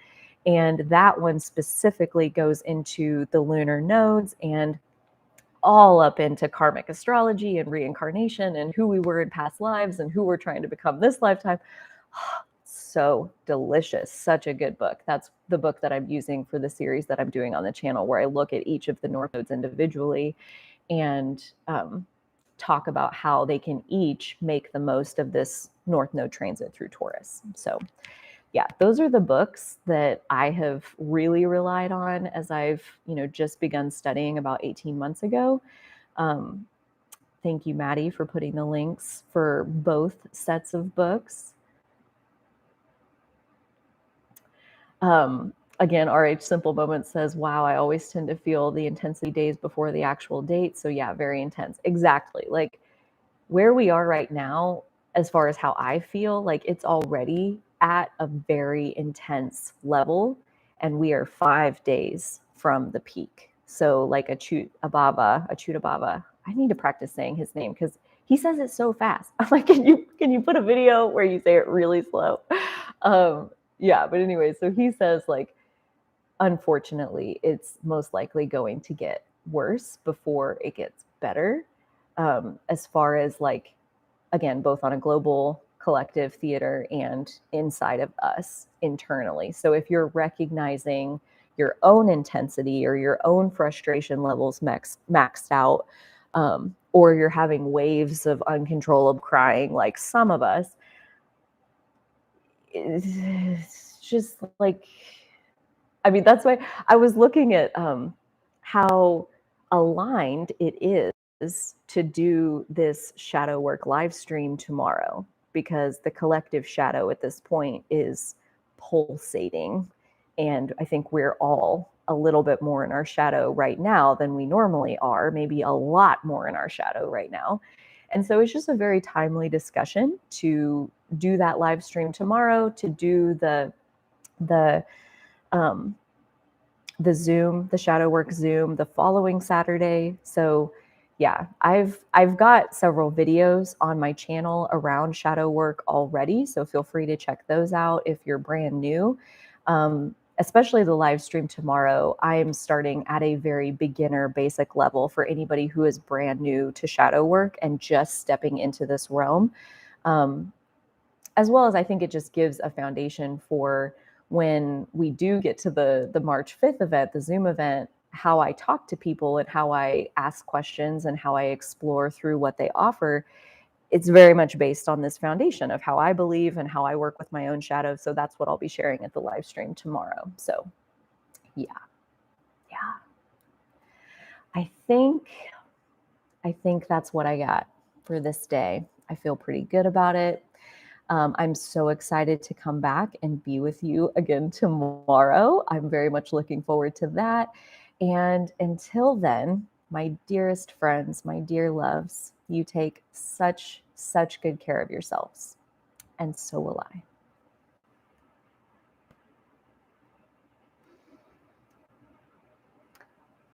And that one specifically goes into the lunar nodes and all up into karmic astrology and reincarnation and who we were in past lives and who we're trying to become this lifetime. So delicious. Such a good book. That's the book that I'm using for the series that I'm doing on the channel, where I look at each of the north nodes individually and talk about how they can each make the most of this north node transit through Taurus. So yeah, those are the books that I have really relied on as I've, just begun studying about 18 months ago. Thank you, Maddie, for putting the links for both sets of books. Again, RH Simple Moment says, wow, I always tend to feel the intensity days before the actual date. So yeah, very intense. Exactly. Like where we are right now, as far as how I feel, like it's already at a very intense level, and we are 5 days from the peak. So like Achutababa, I need to practice saying his name because he says it so fast. I'm like, can you put a video where you say it really slow? But anyway, so he says like, unfortunately, it's most likely going to get worse before it gets better. As far as like, again, both on a global collective theater and inside of us internally. So if you're recognizing your own intensity or your own frustration levels maxed out, or you're having waves of uncontrollable crying like some of us, it's just like, I mean, that's why I was looking at how aligned it is to do this shadow work live stream tomorrow, because the collective shadow at this point is pulsating. And I think we're all a little bit more in our shadow right now than we normally are, maybe a lot more in our shadow right now. And so it's just a very timely discussion to do that live stream tomorrow, to do the the shadow work Zoom the following Saturday. So yeah, I've got several videos on my channel around shadow work already, so feel free to check those out if you're brand new. Especially the live stream tomorrow, I am starting at a very beginner basic level for anybody who is brand new to shadow work and just stepping into this realm. As well as I think it just gives a foundation for when we do get to the March 5th event, the Zoom event, how I talk to people and how I ask questions and how I explore through what they offer. It's very much based on this foundation of how I believe and how I work with my own shadow. So that's what I'll be sharing at the live stream tomorrow. So yeah. I think that's what I got for this day. I feel pretty good about it. I'm so excited to come back and be with you again tomorrow. I'm very much looking forward to that. And until then, my dearest friends, my dear loves, you take such good care of yourselves. And so will I.